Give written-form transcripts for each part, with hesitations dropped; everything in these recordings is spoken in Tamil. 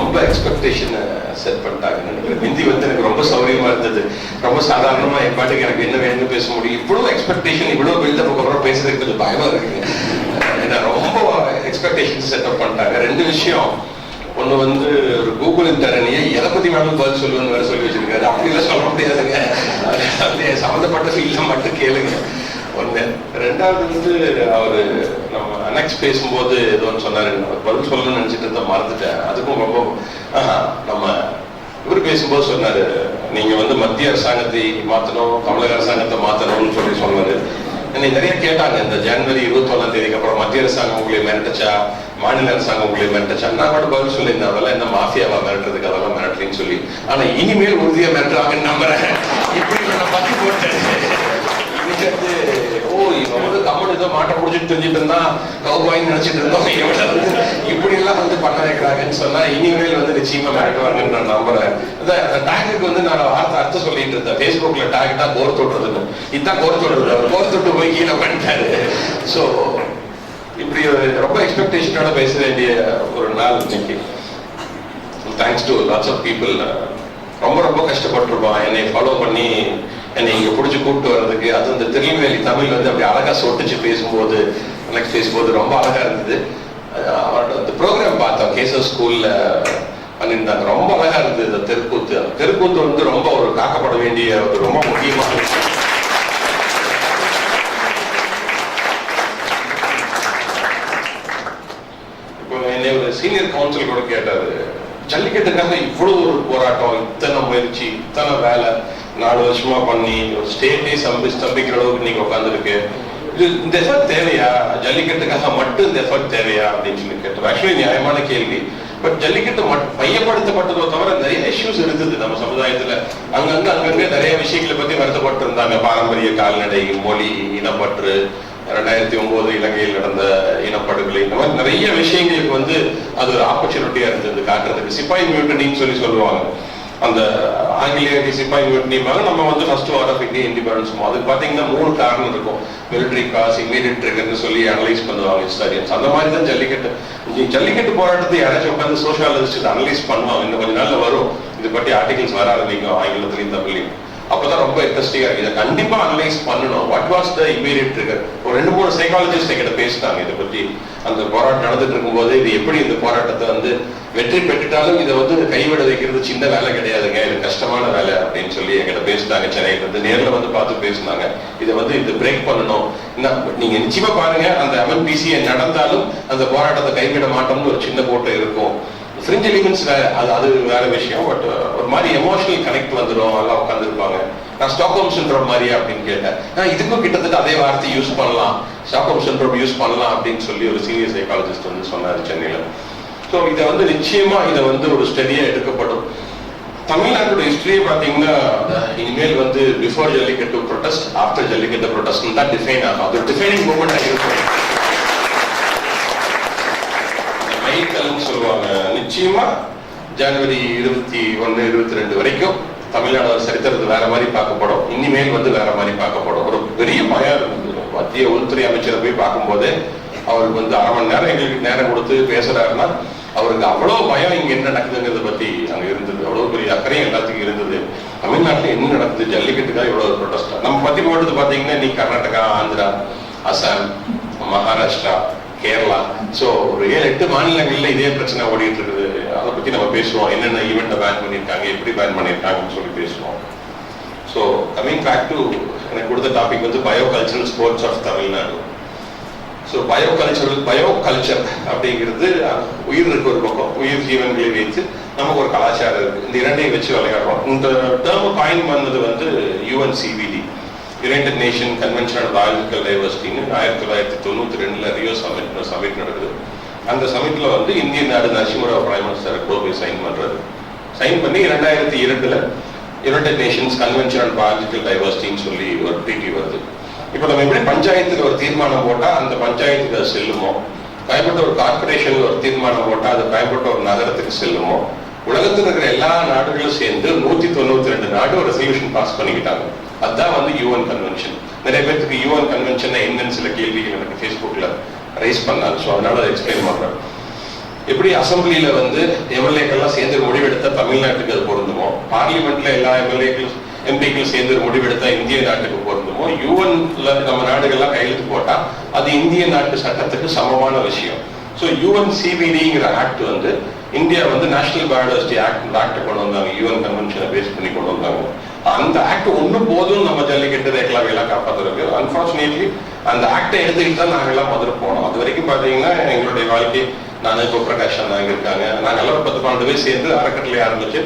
ரொம்ப எக்ஸ்பெக்டேஷன் செட் பண்ணிட்டாங்கன்னு நினைக்கிறேன். ஹிந்தி வந்து எனக்கு ரொம்ப சௌகரியமா இருந்தது. ரொம்ப சாதாரணமா என் பாட்டுக்கு எனக்கு என்ன வேணும்னு பேச முடியும். இவ்வளவு எக்ஸ்பெக்டேஷன் இவ்வளவு பில்டப் அப்புறம் பேசுறதுக்கு கொஞ்சம் பயமா இருக்குங்க. ஏன்னா ரொம்ப எக்ஸ்பெக்டேஷன் செட்டப் பண்ணிட்டாங்க. ரெண்டு விஷயம். ஒண்ணு வந்து ஒரு கூகுள் இன்டர்னியை எதை பத்தி வேணும் பதில் சொல்லுன்னு வேற சொல்லி வச்சிருக்காரு. அப்படிலாம் சொல்ல முடியாதுங்க. சம்மந்தப்பட்ட ஃபீல்ட மட்டும் கேளுங்க. ஒண்ணு. ரெண்டாவது வந்து அவரு நம்ம அனெக்ஸ் பேசும்போது ஏதோ ஒன்று சொன்னாரு. பதில் சொல்லணும்னு நினைச்சிட்டு இருந்த மறந்துட்டேன். அதுக்கும் ரொம்ப நம்ம இவர் பேசும்போது சொன்னாரு, நீங்க வந்து மத்திய அரசாங்கத்தை மாத்தணும், தமிழக அரசாங்கத்தை மாத்தணும்னு சொல்லி சொன்னாரு. என்னை நிறைய கேட்டாங்க, இந்த ஜனவரி 21ஆம் தேதிக்கு அப்புறம் மத்திய அரசாங்கம் உங்களை மிரட்டுச்சா, மாநில அரசாங்கம் உங்களை மிரட்டுச்சா? நான் கூட பதில் சொல்லியிருந்தேன், அதெல்லாம் என்ன மாஃபியாவா மிரட்டுறதுக்கு, அதெல்லாம் மிரட்டலின்னு சொல்லி. ஆனா இனிமேல் உறுதியா மிரட்டுறாங்கன்னு நம்புறேன். இப்படி நான் பத்தி போட்டேன். இவன் வந்து கம்மன் ஏதோ மாட்டை பிடிச்சிட்டு தெரிஞ்சுட்டு இருந்தா கவுபாயின்னு நினைச்சிட்டு இருந்தோம். இப்படி எல்லாம் வந்து பண்ண வைக்கிறாங்கன்னு சொன்னா இனிமேல் வந்து நிச்சயமா மிரட்டுவாங்கன்னு நான் நம்புறேன். டேங்குக்கு வந்து நான் அர்த்தம் சொல்லிட்டு இருந்தேன். பேஸ்புக்ல டேக் தான் கோர் தொட்டுறதுன்னு. இதுதான் கோர் தொட்டுறது. அவர் கோர் தொட்டு போய் கீழே பண்ணிட்டாரு. ஸோ இப்படி ரொம்ப எக்ஸ்பெக்டேஷனோட பேச வேண்டிய ஒரு நாள் இன்னைக்கு. Thanks to lots of people. ரொம்ப ரொம்ப கஷ்டப்பட்டிருப்பான் என்னை ஃபாலோ பண்ணி என்னை இங்க பிடிச்சி கூப்பிட்டு வர்றதுக்கு. அது இந்த திருநெல்வேலி தமிழ் வந்து அப்படி அழகா சொட்டுச்சு பேசும்போது, எனக்கு பேசும்போது ரொம்ப அழகா இருந்தது. அந்த ப்ரோக்ராம் பார்த்தோம், கேசவ் ஸ்கூல்ல பண்ணியிருந்தாங்க. ரொம்ப அழகா இருந்தது. இந்த தெருக்கூத்து தெருக்கூத்து வந்து ரொம்ப ஒரு காக்கப்பட வேண்டிய ஒரு ரொம்ப முக்கியமான விஷயம். இப்போ என்னை ஒரு சீனியர் கவுன்சில் கூட கேட்டாரு, ஜல்லிக்கட்டுக்காக இவ்வளவு ஒரு போராட்டம், இத்தனை முயற்சி, இத்தனை வேலை 4 வருஷமா பண்ணி ஒரு ஸ்டேட்டே ஸ்தம்பிக்கிற அளவுக்கு நீங்க உட்காந்துருக்கு, இந்த எஃபர்ட் தேவையா? ஜல்லிக்கட்டுக்காக மட்டும் இந்த எஃபர்ட் தேவையா அப்படின்னு சொல்லி கேட்டோம். ஆக்சுவலி நியாயமான கேள்வி. பட் ஜல்லிக்கட்டு மையப்படுத்தப்பட்டதோ தவிர நிறைய இஷ்யூஸ் இருந்தது நம்ம சமுதாயத்துல. அங்கங்க நிறைய விஷயங்களை பத்தி வருத்தப்பட்டு இருந்தாங்க. பாரம்பரிய கால்நடை, மொழி, இனப்பற்று, 2009 இலங்கையில் நடந்த இனப்படுகொலை, இந்த மாதிரி நிறைய விஷயங்களுக்கு வந்து அது ஒரு ஆப்பர்ச்சுனிட்டியா இருந்தது காட்டுறதுக்கு. சிப்பாய் மியூட்டனின்னு சொல்லி சொல்லுவாங்க. அந்த ஆங்கிலேய சிப்பாய் மியூட்டனிப்பாங்க. நம்ம வந்து first war of India independence. அதுக்கு பாத்தீங்கன்னா 3 காரணம் இருக்கும். மிலிட்டரி காஸ், இமீடியட் ட்ரிகர்னு சொல்லி அனலைஸ் பண்ணுவாங்க ஹிஸ்டாரியன்ஸ். அந்த மாதிரி தான் ஜல்லிக்கட்டு போராட்டத்தை யாராச்சும் உட்காந்து சோஷியாலஜிஸ்ட் அனலைஸ் பண்ணுவாங்க. இன்னும் கொஞ்ச நாள்ல வரும் இதை பற்றி ஆர்டிகல்ஸ் வர ஆரம்பிக்கும் ஆங்கிலத்திலையும் தமிழ்லையும். அப்பதான் ரொம்ப இன்ட்ரெஸ்டிங்கா இருக்கு. இதை கண்டிப்பா அனலைஸ் பண்ணணும். What was the immediate trigger? ஒரு 2-3 சைக்காலஜிஸ்ட் என்கிட்ட பேசிட்டாங்க இதை பத்தி. அந்த போராட்டம் நடந்துட்டு இருக்கும் போது இது எப்படி இந்த போராட்டத்தை வந்து வெற்றி பெற்றுட்டாலும் இதை வந்து கைவிட வைக்கிறது சின்ன வேலை கிடையாதுங்க, இது கஷ்டமான வேலை அப்படின்னு சொல்லி என்கிட்ட பேசிட்டாங்க. சென்னையில இருந்து நேரில் வந்து பார்த்து பேசினாங்க. இதை வந்து இது பிரேக் பண்ணணும். நீங்க நிச்சயமா பாருங்க, அந்த MNPCA நடந்தாலும் அந்த போராட்டத்தை கைவிட மாட்டோம்னு ஒரு சின்ன கோட்டை இருக்கும். ஃப்ரிஞ்ச் எலிமெண்ட்ஸ் வேற, அது வேற விஷயம். பட் ஒரு மாதிரி எமோஷனல் கனெக்ட் வந்துடும். எல்லாம் உட்காந்துருப்பாங்க. நான் ஸ்டாக்ஹோம் சிண்ட்ரோம் மாதிரியா அப்படின்னு கேட்டேன். இதுக்கும் கிட்டத்தட்ட அதே வார்த்தை யூஸ் பண்ணலாம், ஸ்டாக்ஹோம் சிண்ட்ரோம் யூஸ் பண்ணலாம் அப்படின்னு சொல்லி ஒரு சீனியர் சைக்காலஜிஸ்ட் வந்து சொன்னார் சென்னையில. ஸோ இதை வந்து நிச்சயமா இதை வந்து ஒரு ஸ்டடியா எடுக்கப்படும். தமிழ்நாட்டோட ஹிஸ்டரியை பார்த்தீங்கன்னா இனிமேல் வந்து before jallikattu protest, after jallikattu protest தான் டிஃபைன் ஆகும். அது டிஃபைனிங் மூமெண்ட் இருக்கும். மைல்கல்னு சொல்லுவாங்க. நிச்சயமா ஜனவரி 21, 22 வரைக்கும் தமிழ்நாடு சரித்திரத்தை வேற மாதிரி பார்க்கப்படும். இனிமேல் வந்து வேற மாதிரி பார்க்கப்படும். ஒரு பெரிய பயம் இருந்தது. மத்திய உள்துறை அமைச்சரை போய் பார்க்கும்போது அவருக்கு வந்து 1/2 மணி நேரம் எங்களுக்கு நேரம் கொடுத்து பேசுறாருன்னா அவருக்கு அவ்வளவு பயம் இங்க என்ன நடக்குதுங்கிறத பத்தி அங்க இருந்தது. அவ்வளவு பெரிய அக்கறையும் எல்லாத்துக்கும் இருந்தது. தமிழ்நாட்டில் என்ன நடக்குது, ஜல்லிக்கட்டுக்காக இவ்வளவு ப்ரொடெஸ்ட். நம்ம பத்தி போட்டது பாத்தீங்கன்னா இன்னைக்கு கர்நாடகா, ஆந்திரா, அசாம், மகாராஷ்டிரா, கேரளா, ஸோ ஒரு 7-8 மாநிலங்கள்ல இதே பிரச்சனை ஓடிட்டு இருக்குது. அதை பத்தி நம்ம பேசுவோம். என்னென்ன ஈவெண்ட்டை பேன் பண்ணியிருக்காங்க, எப்படி பேன் பண்ணியிருக்காங்கன்னு சொல்லி பேசுவோம். ஸோ கமிங் பேக் டு எனக்கு கொடுத்த டாபிக் வந்து பயோகல்ச்சரல் ஸ்போர்ட்ஸ் ஆஃப் தமிழ்நாடு. ஸோ பயோகல்ச்சர் அப்படிங்கிறது உயிர் இருக்கு ஒரு பக்கம், உயிர் ஜீவன்களை வைத்து நமக்கு ஒரு கலாச்சாரம் இருக்கு. இந்த இரண்டையும் வச்சு விளையாடுறோம். இந்த டேர்ம் காயின் பண்ணது வந்து UNCVD, united nation convention on biological டைவர்சிட்டின்னு 1992 ரியோ சமிட் நடக்குது. அந்த சமிட்ல வந்து இந்திய நாடு நரசிம்மராவ் பிரைம் மினிஸ்டர் போய் சைன் பண்றாரு. சைன் பண்ணி 2002 united nations convention on biological டைவர்சிட்டின்னு சொல்லி ஒரு ட்ரீட்டி வருது. இப்போ நம்ம எப்படி பஞ்சாயத்துல ஒரு தீர்மானம் போட்டா அந்த பஞ்சாயத்துக்கு அது செல்லுமோ, கோயம்புத்தூர் கார்பரேஷன்ல ஒரு தீர்மானம் போட்டா அது கோயம்புத்தூர் நகரத்துக்கு செல்லுமோ, உலகத்தில் இருக்கிற எல்லா நாடுகளும் சேர்ந்து 192 நாடு ஒரு ரெசல்யூஷன் பாஸ் பண்ணிக்கிட்டாங்க. அதுதான் வந்து UN கன்வென்ஷன். நிறைய பேருக்கு UN கன்வென்ஷன் என்னன்னு சில கேள்விகள் எனக்கு ஃபேஸ்புக்ல ரைஸ் பண்ணாங்க. ஸோ அதனால அதை எக்ஸ்பிளைன் பண்றேன். எப்படி அசம்பிளியில வந்து எம்எல்ஏக்கெல்லாம் சேர்ந்து முடிவெடுத்தா தமிழ்நாட்டுக்கு அது பொருந்துமோ, பார்லிமெண்ட்ல எல்லா எம்எல்ஏக்களும் எம்பிக்களும் சேர்ந்து முடிவெடுத்தா இந்திய நாட்டுக்கு பொருந்துமோ, யூஎன்ல நம்ம நாடுகள்லாம் கையெழுத்து போட்டா அது இந்திய நாட்டு சட்டத்துக்கு சமமான விஷயம். ஸோ யூஎன்சிபிடிங்கிற ஆக்ட் வந்து இந்தியா வந்து நேஷனல் பயோடைவர்சிட்டி ஆக்ட் கொண்டு வந்தாங்க, யூஎன் கன்வென்ஷனை பேஸ் பண்ணி கொண்டு வந்தாங்க. அந்த ஆக்ட் ஒண்ணு போதும் நம்ம ஜல்லிக்கட்டு ரேக்லாவையெல்லாம் காப்பாத்துறதுக்கு. அன்பார்ச்சுனேட்லி அந்த ஆக்டை எடுத்துக்கிட்டு தான் நாங்கெல்லாம் முதல்ல போனோம். அது வரைக்கும் பாத்தீங்கன்னா எங்களுடைய வாழ்க்கை, நான் இப்போ பிரகாஷன் நாங்க இருக்காங்க, நாங்க எல்லாம் 10-12 பேர் சேர்ந்து அறக்கட்டளை ஆரம்பிச்சு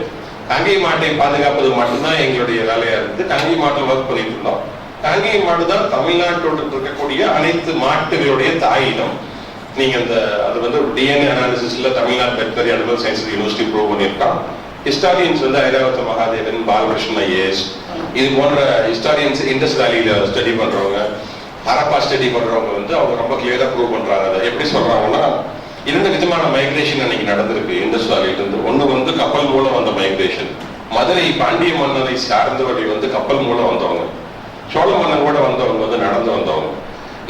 காங்கேய மாட்டை பாதுகாப்பது மட்டும்தான் எங்களுடைய வேலையா இருந்து காங்கேய மாட்டில் ஒர்க் பண்ணிட்டு இருந்தோம். காங்கேய மாடு தான் தமிழ்நாட்டோடு இருக்கக்கூடிய அனைத்து மாட்டுகளுடைய தாயினம். நீங்க அது வந்து டிஎன்ஏ அனாலிசிஸ்ல Tamil Nadu veterinary animal science university prove பண்ணியிருக்கான். ஹிஸ்டாரியன்ஸ் வந்து ஐராவத மகாதேவன், பாலகிருஷ்ண ஐஏஎஸ், இது போன்ற ஹிஸ்டாரியன்ஸ் இண்டஸ் வேலியில ஸ்டடி பண்றவங்க, ஹரப்பா ஸ்டடி பண்றவங்க வந்து அவங்க ரொம்ப கிளியரா ப்ரூவ் பண்றாங்க. அதை எப்படி சொல்றாங்கன்னா, 2 விதமான மைக்ரேஷன் அன்னைக்கு நடந்திருக்கு இண்டஸ் வேலியில இருந்து. ஒண்ணு வந்து கப்பல் மூலம் வந்த மைக்ரேஷன். மதுரை பாண்டிய மன்னரை சார்ந்தவர்கள் வந்து கப்பல் மூலம் வந்தவங்க. சோழ மன்னன் கூட வந்தவங்க வந்து நடந்து வந்தவங்க.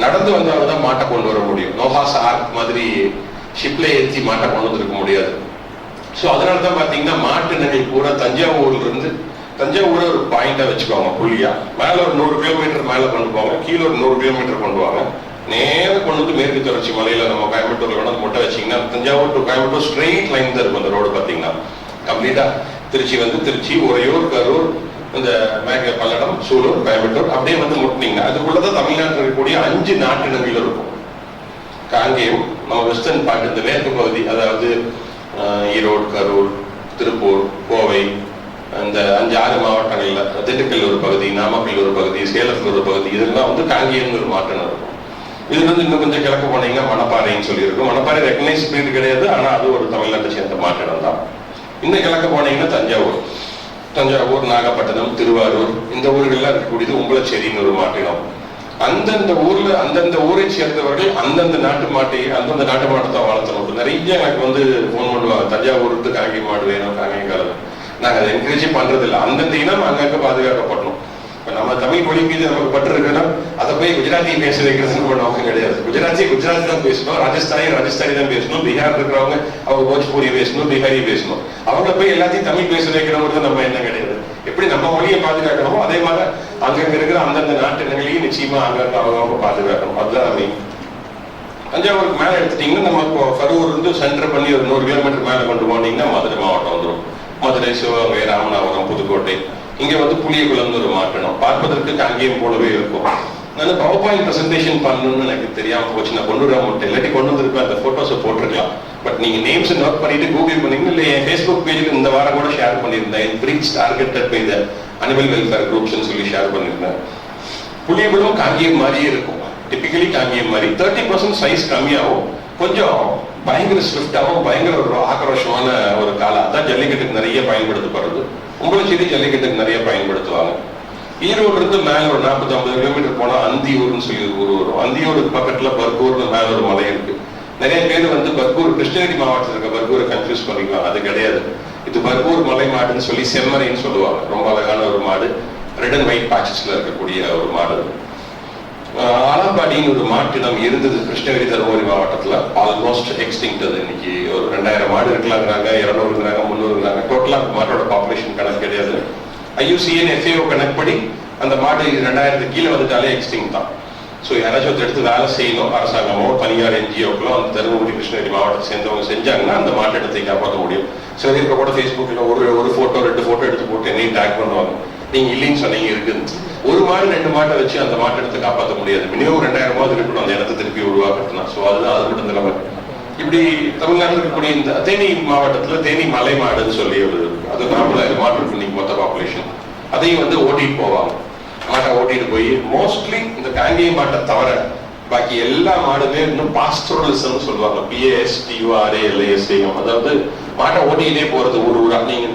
நடந்து வந்தவங்க தான் மாட்டை கொண்டு வர முடியும். நோஹாஸ் ஆர்க் மாதிரி ஷிப்ல ஏற்றி மாட்டை கொண்டு வந்திருக்க முடியாது. ஸோ அதனாலதான் பாத்தீங்கன்னா மாட்டு நகை பூரா தஞ்சாவூர்ல இருந்து, தஞ்சாவூரை ஒரு பாயிண்டா வச்சுக்கோங்க புள்ளியா, மேல ஒரு 100 கிலோமீட்டர் மேல கொண்டு போவாங்க, கீழே ஒரு 100 கிலோமீட்டர் கொண்டு வாங்க, நேரம் கொண்டு வந்து மேற்கு தொடர்ச்சி மலையில நம்ம கோயம்புத்தூர்ல கொண்டு முட்டை வச்சீங்கன்னா Thanjavur to Coimbatore straight line தான் இருக்கும். அந்த ரோடு பாத்தீங்கன்னா கம்ப்ளீட்டா திருச்சி வந்து திருச்சி, உறையூர், கரூர், இந்த மேக பல்லடம், சூலூர், கோயம்புத்தூர் அப்படியே வந்து முட்டினீங்கன்னா அதுக்குள்ளதான் தமிழ்நாட்டில் இருக்கக்கூடிய 5 நாட்டினங்கள் இருக்கும். காங்கேயம், நம்ம வெஸ்டர்ன் பார்ட் இந்த மேற்கு பகுதி, அதாவது ஈரோடு, கரூர், திருப்பூர், கோவை, இந்த 5-6 மாவட்டங்கள்ல திண்டுக்கல் ஒரு பகுதி, நாமக்கல் ஒரு பகுதி, சேலத்தில் ஒரு பகுதி, இதெல்லாம் வந்து காங்கேயம் ஒரு மாவட்டம் இருக்கும். இதுல இருந்து இன்னும் கொஞ்சம் கிழக்கு போனீங்கன்னா மணப்பாறைன்னு சொல்லியிருக்கும். மணப்பாறை ரெகனைஸ் பண்ணிட்டு கிடையாது, ஆனா அது ஒரு தமிழ்நாட்டை சேர்ந்த மாவட்டம் தான். இன்னும் கிழக்கு போனீங்கன்னா தஞ்சாவூர், நாகப்பட்டினம், திருவாரூர், இந்த ஊர்கள்லாம் இருக்கக்கூடியது உம்பளச்சேரின்னு ஒரு மாவட்டம். அந்தந்த ஊர்ல அந்தந்த ஊரை சேர்ந்தவர்கள் அந்தந்த நாட்டு மாட்டை தான் வளர்த்தணும். நிறைய எனக்கு வந்து போன் பண்ணுவாங்க, தஞ்சாவூருக்கு காங்கேய மாடு வேணும், காங்கேய காலம். நாங்க அதை என்கரேஜ் பண்றது இல்லை. அந்தந்த இனம் அங்கங்க பாதுகாக்கப்படணும். இப்ப நம்ம தமிழ் மொழி மீது நமக்கு பற்று இருக்குன்னா அதை போய் குஜராத்தி பேச வைக்கிறது நோக்கம் கிடையாது. குஜராத்தி தான் பேசணும், ராஜஸ்தானி தான் பேசணும், பீகார் இருக்கிறவங்க அவங்க போஜ்பூரி பேசணும், பீகாரி பேசணும். அவங்க போய் எல்லாத்தையும் தமிழ் பேச வைக்கிறவங்க நம்ம என்ன கிடையாது. எப்படி நம்ம மொழியை பாதுகாக்கணுமோ அதே மாதிரி அங்கங்க இருக்கிற அந்தந்த நாட்டினங்களையும் நிச்சயமா அங்கங்க அவங்க பாதுகாக்கணும். அதுதான் மெயின். தஞ்சாவூருக்கு மேல எடுத்துட்டீங்கன்னா நம்ம இப்போ கரூர் இருந்து சென்டர் பண்ணி ஒரு 100 கிலோமீட்டர் மேல கொண்டு போனீங்கன்னா மதுரை மாவட்டம் வந்துடும். மதுரை, சிவகங்கை, ராமநாதபுரம், புதுக்கோட்டை, இங்க வந்து புளியகுளம்னு ஒரு மாற்றணும். பார்ப்பதற்கு காங்கேயம் போலவே இருக்கும். நான் பவர் பாயிண்ட் பிரசன்டேஷன் பண்ணணும்னு எனக்கு தெரியாம போச்சு. நான் கொண்டு வர மாட்டேன், இல்லாட்டி கொண்டு வந்திருப்பேன், அந்த போட்டோஸை போட்டிருக்கலாம். பட் நீங்க நேம்ஸ் நோட் பண்ணிட்டு கூகுள் பண்ணீங்க, இல்லை என் ஃபேஸ்புக் பேஜில் இந்த வாரம் கூட ஷேர் பண்ணியிருந்தேன். Breed targeted by the animal welfare குரூப்ஸ்ன்னு சொல்லி ஷேர் பண்ணியிருந்தேன். புளியகுளம் காங்கேயம் மாதிரியே இருக்கும். டிபிக்கலி காங்கேயம் மாதிரி 30% சைஸ் கம்மியாகும், கொஞ்சம் பயங்கர ஸ்விஃப்டாகவும் பயங்கர ஒரு ஆக்ரோஷமான ஒரு காலம். அதான் ஜல்லிக்கட்டுக்கு நிறைய பயன்படுத்தப்படுறது. உம்பளச்சேரி ஜல்லிக்கட்டுக்கு நிறைய பயன்படுத்துவாங்க. ஈரோடு இருந்து மேல ஒரு 40-50 கிலோமீட்டர் போனா அந்தியூர்னு சொல்லி ஒரு ஊர் வரும். அந்தியூருக்கு பக்கத்துல பர்கூர்னு மேல ஒரு மலை இருக்கு. நிறைய பேர் வந்து பர்கூர், கிருஷ்ணகிரி மாவட்டத்தில் இருக்க பர்கூரை கன்ஃபியூஸ் பண்ணிக்குவாங்க. அது கிடையாது, இது பர்கூர் மலை மாடுன்னு சொல்லி செம்மறைன்னு சொல்லுவாங்க. ரொம்ப அழகான ஒரு மாடு, ரெட் அண்ட் ஒயிட் பேட்சஸ்ல இருக்கக்கூடிய ஒரு மாடு. ஆலம்பாடின்னு ஒரு மாட்டினம் இருந்தது கிருஷ்ணகிரி, தருமபுரி மாவட்டத்துல. Almost extinct. அது இன்னைக்கு ஒரு 2000 மாடு இருக்கலாங்கிறாங்க, 200 300. டோட்டலா மாட்டோட பாப்புலேஷன் கணக்கு கிடையாது. IUCN FAO கணக்கு படி அந்த மாடு 2000 கீழே வந்துட்டாலே எக்ஸ்டிங் தான். ஸோ யாராச்சும் எடுத்து வேலை செய்யணும், அரசாங்கமோ தனியார் NGOக்களோ அந்த தருமபுரி கிருஷ்ணகிரி மாவட்டத்தை சேர்ந்தவங்க செஞ்சாங்கன்னா அந்த மாட்டிடத்தை காப்பாற்ற முடியும். சில பேர் கூட ஃபேஸ்புக்கில் ஒரு ஃபோட்டோ 2 ஃபோட்டோ எடுத்து போட்டு என்னையும் டேக் பண்ணுவாங்க. நீங்க இல்லைன்னு சொன்னீங்க, இருக்குது. ஒரு மாடு 2 மாட்டை வச்சு அந்த மாட்டை காப்பாற்ற முடியாது. மினிமம் 2000 இருக்கணும் அந்த இடத்தை திருப்பி உருவாக்கணும். ஸோ அதுதான் அது மட்டும் நிலைமை. இப்படி தமிழ்நாட்டில் இருக்கக்கூடிய இந்த தேனி மாவட்டத்துல தேனி மலை மாடுன்னு சொல்லி ஒரு அது 40,000 மாடு இருக்கு இன்னைக்கு மொத்த பாப்புலேஷன். அதையும் வந்து ஓட்டிட்டு போவாங்க. மாட்டை ஓட்டிட்டு போய் மோஸ்ட்லி இந்த காங்கேய மாட்டை தவிர பாக்கி எல்லா மாடுமே இன்னும் பாஸ்டரலிசம் சொல்லுவாங்க. PASTURALISM. அதாவது மாட்டை ஓட்டிக்கிட்டே போறது ஊரா. நீங்க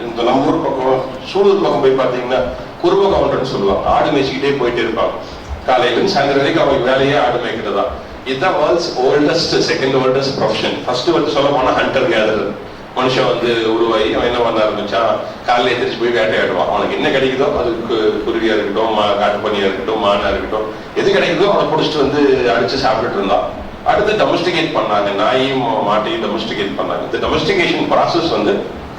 இந்த நம்ம ஊர் பக்கம் சூழல் பக்கம் போய் பாத்தீங்கன்னா குருவ கவுண்டர்னு சொல்லுவாங்க. ஆடு மேய்ச்சிக்கிட்டே போயிட்டே இருப்பாங்க. காலையில சாயந்தரம் வரைக்கும் அவங்களுக்கு வேலையே ஆடு மேய்க்கிறதா. இதுதான் world's oldest, second oldest profession. First வந்து சொல்ல போனா ஹண்டர் கேதரர். மனுஷன் வந்து உருவாகி அவன் என்ன பண்ண ஆரம்பிச்சான், காலையில எந்திரிச்சு போய் வேட்டையாடுவான். அவனுக்கு என்ன கிடைக்குதோ, அதுக்கு குருவியா இருக்கட்டும், காட்டுப்பனியா இருக்கட்டும், மானா இருக்கட்டும், எது கிடைக்குதோ அதை பிடிச்சிட்டு வந்து அடிச்சு சாப்பிட்டுட்டு இருந்தான். அடுத்து டொமஸ்டிகேட் பண்ணாங்க, நாயும் மாட்டையும் டொமஸ்டிகேட் பண்ணாங்க. இந்த டொமஸ்டிகேஷன் ப்ராசஸ் வந்து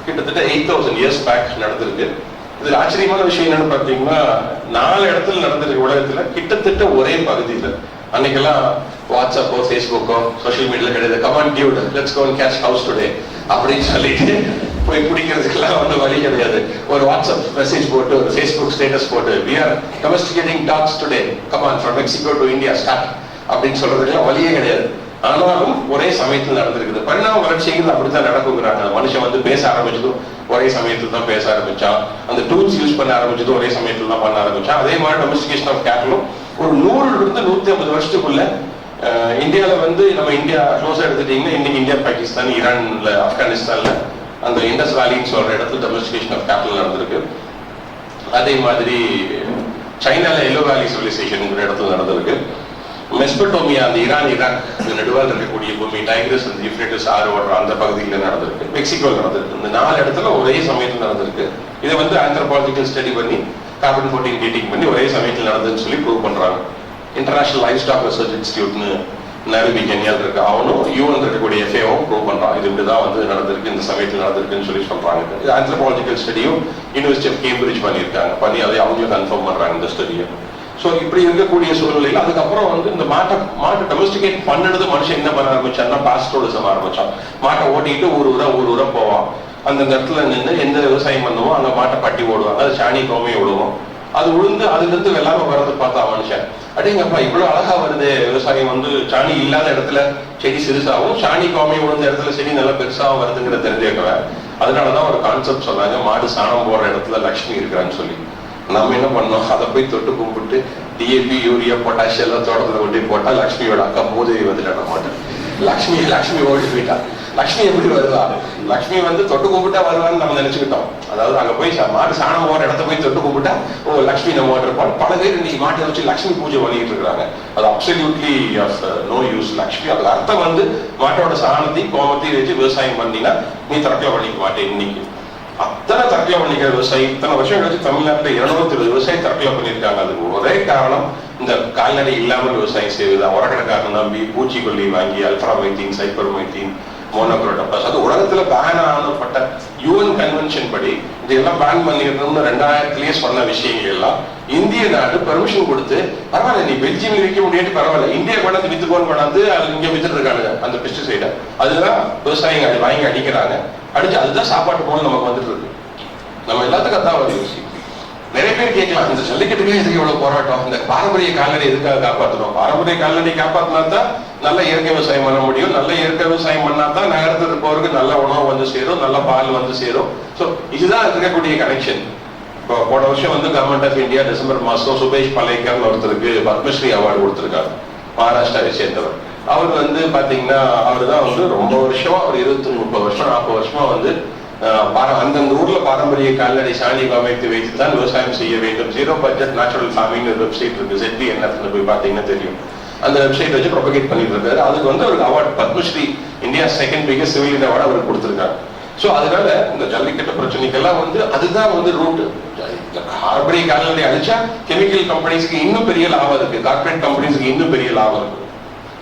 கிட்டத்தட்ட 8000 இயர்ஸ் பேக் நடந்திருக்கு. இதுல ஆச்சரியமான விஷயம் என்னன்னு பார்த்தீங்கன்னா 4 இடத்துல நடந்திருக்கு உலகத்துல, கிட்டத்தட்ட ஒரே பகுதியில். அன்னைக்கெல்லாம் வாட்ஸ்அப்போ ஃபேஸ்புக்கோ சோஷியல் மீடியால கிடையாது. Come on dude let's go and catch house today அப்படின்னு சொல்லிட்டு போய் பிடிக்கிறதுக்கெல்லாம் வந்து வழி கிடையாது. ஒரு வாட்ஸ்அப் மெசேஜ் போட்டு, ஒரு ஃபேஸ்புக் ஸ்டேட்டஸ் போட்டு, we are domesticating dogs today, come on from Mexico to India start அப்படின்னு சொல்றதுக்கெல்லாம் வழியே கிடையாது. ஆனாலும் ஒரே சமயத்தில் நடந்திருக்குது. பரிணாம வளர்ச்சிகள் அப்படித்தான் நடக்குங்கிறாங்க. மனுஷன் வந்து பேச ஆரம்பிச்சதும் ஒரே சமயத்தில் தான் பேச ஆரம்பிச்சான். அந்த டூல்ஸ் யூஸ் பண்ண ஆரம்பிச்சதும் ஒரே சமயத்தில் தான் பண்ண ஆரம்பிச்சான். அதே மாதிரி டொமஸ்டிகேஷன் ஆஃப் கேட்டலும் ஒரு 100 to 150 வருஷத்துக்குள்ள இந்தியாவில் வந்து நம்ம இந்தியா க்ளோஸா எடுத்துட்டீங்கன்னா இன்னைக்கு இந்தியா, பாகிஸ்தான், ஈரான்ல, ஆப்கானிஸ்தான்ல அந்த இண்டஸ் வேலின்னு சொல்ற இடத்துல டொமஸ்டிகேஷன் ஆஃப் கேட்டல் நடந்திருக்கு. அதே மாதிரி சைனால எல்லோ வேலி சிவிலைசேஷன் இடத்துல நடந்திருக்கு. மெஸ்பட்டோமியா, அந்த ஈராக் நடுவால் இருக்கக்கூடிய பூமி, டைக்ரஸ் அந்த யூஃப்ரேட்டிஸ் ஆறு ஓடுற அந்த பகுதியில் நடந்திருக்கு. மெக்சிகோ நடந்திருக்கு. இந்த 4 இடத்துல ஒரே சமயத்தில் நடந்திருக்கு. இதை வந்து ஆந்த்ரோபாலஜிக்கல் ஸ்டடி பண்ணி கார்பன் 14 டேட்டிங் பண்ணி ஒரே சமயத்தில் நடந்ததுன்னு சொல்லி ப்ரூவ் பண்றாங்க. இன்டர்நேஷனல் லைவ்ஸ்டாக் ரிசர்ச் இன்ஸ்டிடியூட்னு நைரோபி, கென்யால இருக்கு. அவனும் யூஎன் இருக்கக்கூடிய எஃப்ஏவும் ப்ரூவ் பண்றான். இது இப்படிதான் வந்து நடந்திருக்கு, இந்த சமயத்தில் நடந்திருக்குன்னு சொல்லி சொல்றாங்க. இது ஆந்த்ரோபாலஜிக்கல் ஸ்டடியும் யூனிவர்சிட்டி ஆஃப் கேம்பிரிட்ஜ் பண்ணியிருக்காங்க. பண்ணி அதை அவங்களும் கன்ஃபார்ம் பண்றாங்க இந்த ஸ்டடியை. ஸோ இப்படி இருக்கக்கூடிய சூழ்நிலையில் அதுக்கப்புறம் வந்து இந்த மாட்டை டொமஸ்டிகேட் பண்ணினது மனுஷன் என்ன பண்ண ஆரம்பிச்சான்னா பாஸ்டோரிசம் ஆரம்பிச்சான். மாட்டை ஓட்டிட்டு ஊர் ஊரா போவான். அந்த இடத்துல நின்று எந்த விவசாயம் பண்ணுவோம் அங்க மாட்டை பட்டி ஓடுவாங்க. அது சாணி கோமையை விடுவோம். அது உளுந்து அதுல இருந்து வெள்ளாம வர்றது பார்த்தா மனுஷன் அப்படிங்கப்பா இவ்வளவு அழகா வருது விவசாயம். வந்து சாணி இல்லாத இடத்துல செடி சிறுசாகவும் சாணி கோமையை விழுந்த இடத்துல செடி நல்லா பெருசாகவும் வருதுங்கிற தெரிஞ்சுக்கவேன். அதனாலதான் ஒரு கான்செப்ட் சொன்னாங்க, மாடு சாணம் போடுற இடத்துல லக்ஷ்மி இருக்கிறான்னு சொல்லி. நம்ம என்ன பண்ணோம், அதை போய் தொட்டு கும்பிட்டு டிஏபி, யூரியா, பொட்டாஷ் எல்லாம் தோட்டத்துல கொண்டு போட்டா லக்ஷ்மியோட அக்கா மூதேவி வந்துட்டான மாட்டேன். லக்ஷ்மி ஓடி போயிட்டா. லக்ஷ்மி எப்படி வருவா? லக்ஷ்மி வந்து தொட்டு கும்பிட்டா வருவான்னு நம்ம நினைச்சுக்கிட்டோம். அதாவது அங்க போய் மாடு சாணம் போற இடத்த போய் தொட்டு கும்பிட்டா ஓ லக்ஷ்மி நம்ம இருப்பாள். பல பேர் இன்னைக்கு மாட்டை வச்சு லக்ஷ்மி பூஜை பண்ணிட்டு இருக்காங்க. அது அப்சல்யூட்லி நோ யூஸ். லக்ஷ்மி அது அர்த்தம் வந்து மாட்டோட சாணத்தையும் கோமத்தையும் வச்சு விவசாயம் பண்ணினா நீ தற்கொலை பண்ணிக்க மாட்டேன். இன்னைக்கு அத்தனை தற்கொலை பண்ணிக்கிற விவசாயி இத்தனை வருஷம் கழிச்சு தமிழ்நாட்டில் 220 விவசாயி தற்கொலை பண்ணியிருக்காங்க. அதுக்கு ஒரே காரணம் இந்த கால்நடை இல்லாமல் விவசாயம் செய்வதுதான். உரக்கடைக்காரன் நம்பி பூச்சிக்கொல்லி வாங்கி அல்ட்ராமைத்தீன், சைப்பர்மைத்தீன், மோனோக்ரோட்டோபாஸ் அது உலகத்துல பேன் ஆனப்பட்ட யூஎன் கன்வென்ஷன் படி இதெல்லாம் பேன் பண்ணிடணும்னு 2000 சொன்ன விஷயங்கள் எல்லாம் இந்திய நாடு பெர்மிஷன் கொடுத்து பரவாயில்ல நீ பெல்ஜியம் விற்க முடியாது பரவாயில்ல இந்தியா கொண்டாந்து வித்துக்கோன்னு கொண்டாந்து அது இங்க வித்துட்டு இருக்காங்க அந்த பெஸ்டிசைடை. அதுதான் விவசாயிங்க அதை வாங்கி அடிக்கிறாங்க. அடிச்சு அதுதான் சாப்பாட்டு போல நமக்கு வந்துட்டு இருக்கு. நம்ம எல்லாத்துக்கும் அதான் ஒரு யோசி. நிறைய பேர் கேட்கலாம், இந்த ஜல்லிக்கட்டுக்கே எதுக்கு இவ்வளவு போராட்டம், இந்த பாரம்பரிய கால்நடை எதுக்காக காப்பாற்றணும்? பாரம்பரிய கால்நடை காப்பாற்றினா தான் நல்ல இயற்கை விவசாயம் பண்ண முடியும். நல்ல இயற்கை விவசாயம் பண்ணா தான் நகரத்தில் இருப்பவருக்கு நல்ல உணவு வந்து சேரும், நல்ல பால் வந்து சேரும். ஸோ இதுதான் இருக்கக்கூடிய கனெக்ஷன். இப்போ போன வருஷம் வந்து கவர்மெண்ட் ஆஃப் இந்தியா டிசம்பர் மாசம் சுபேஷ் பலேக்கர் ஒருத்தருக்கு பத்மஸ்ரீ அவார்டு கொடுத்திருக்காரு, மகாராஷ்டிராவை சேர்ந்தவர். அவர் வந்து பாத்தீங்கன்னா அவர் தான் வந்து ரொம்ப வருஷமா ஒரு 20-30 வருஷம் 40 வருஷமா வந்து அந்தந்த ஊர்ல பாரம்பரிய கால்நடை சாணி அமைத்து வைத்துதான் விவசாயம் செய்ய வேண்டும். ஜீரோ பட்ஜெட் நேச்சுரல் ஃபார்மிங் ஒரு வெப்சைட் இருக்கு, ZBNF போய் பாத்தீங்கன்னா தெரியும். அந்த வெப்சைட் வச்சு ப்ரொபகேட் பண்ணிட்டு இருக்காரு. அதுக்கு வந்து ஒரு award Padma Shri India second biggest civil award அவருக்கு கொடுத்திருக்காங்க. ஸோ அதனால இந்த ஜல்லிக்கட்டு பிரச்சனைக்கெல்லாம் வந்து அதுதான் வந்து ரூட். பாரம்பரிய கால்நடை அழிச்சா கெமிக்கல் கம்பெனிஸ்க்கு இன்னும் பெரிய லாபம் இருக்கு, கார்பரேட் கம்பெனிஸ்க்கு இன்னும் பெரிய லாபம் இருக்கு.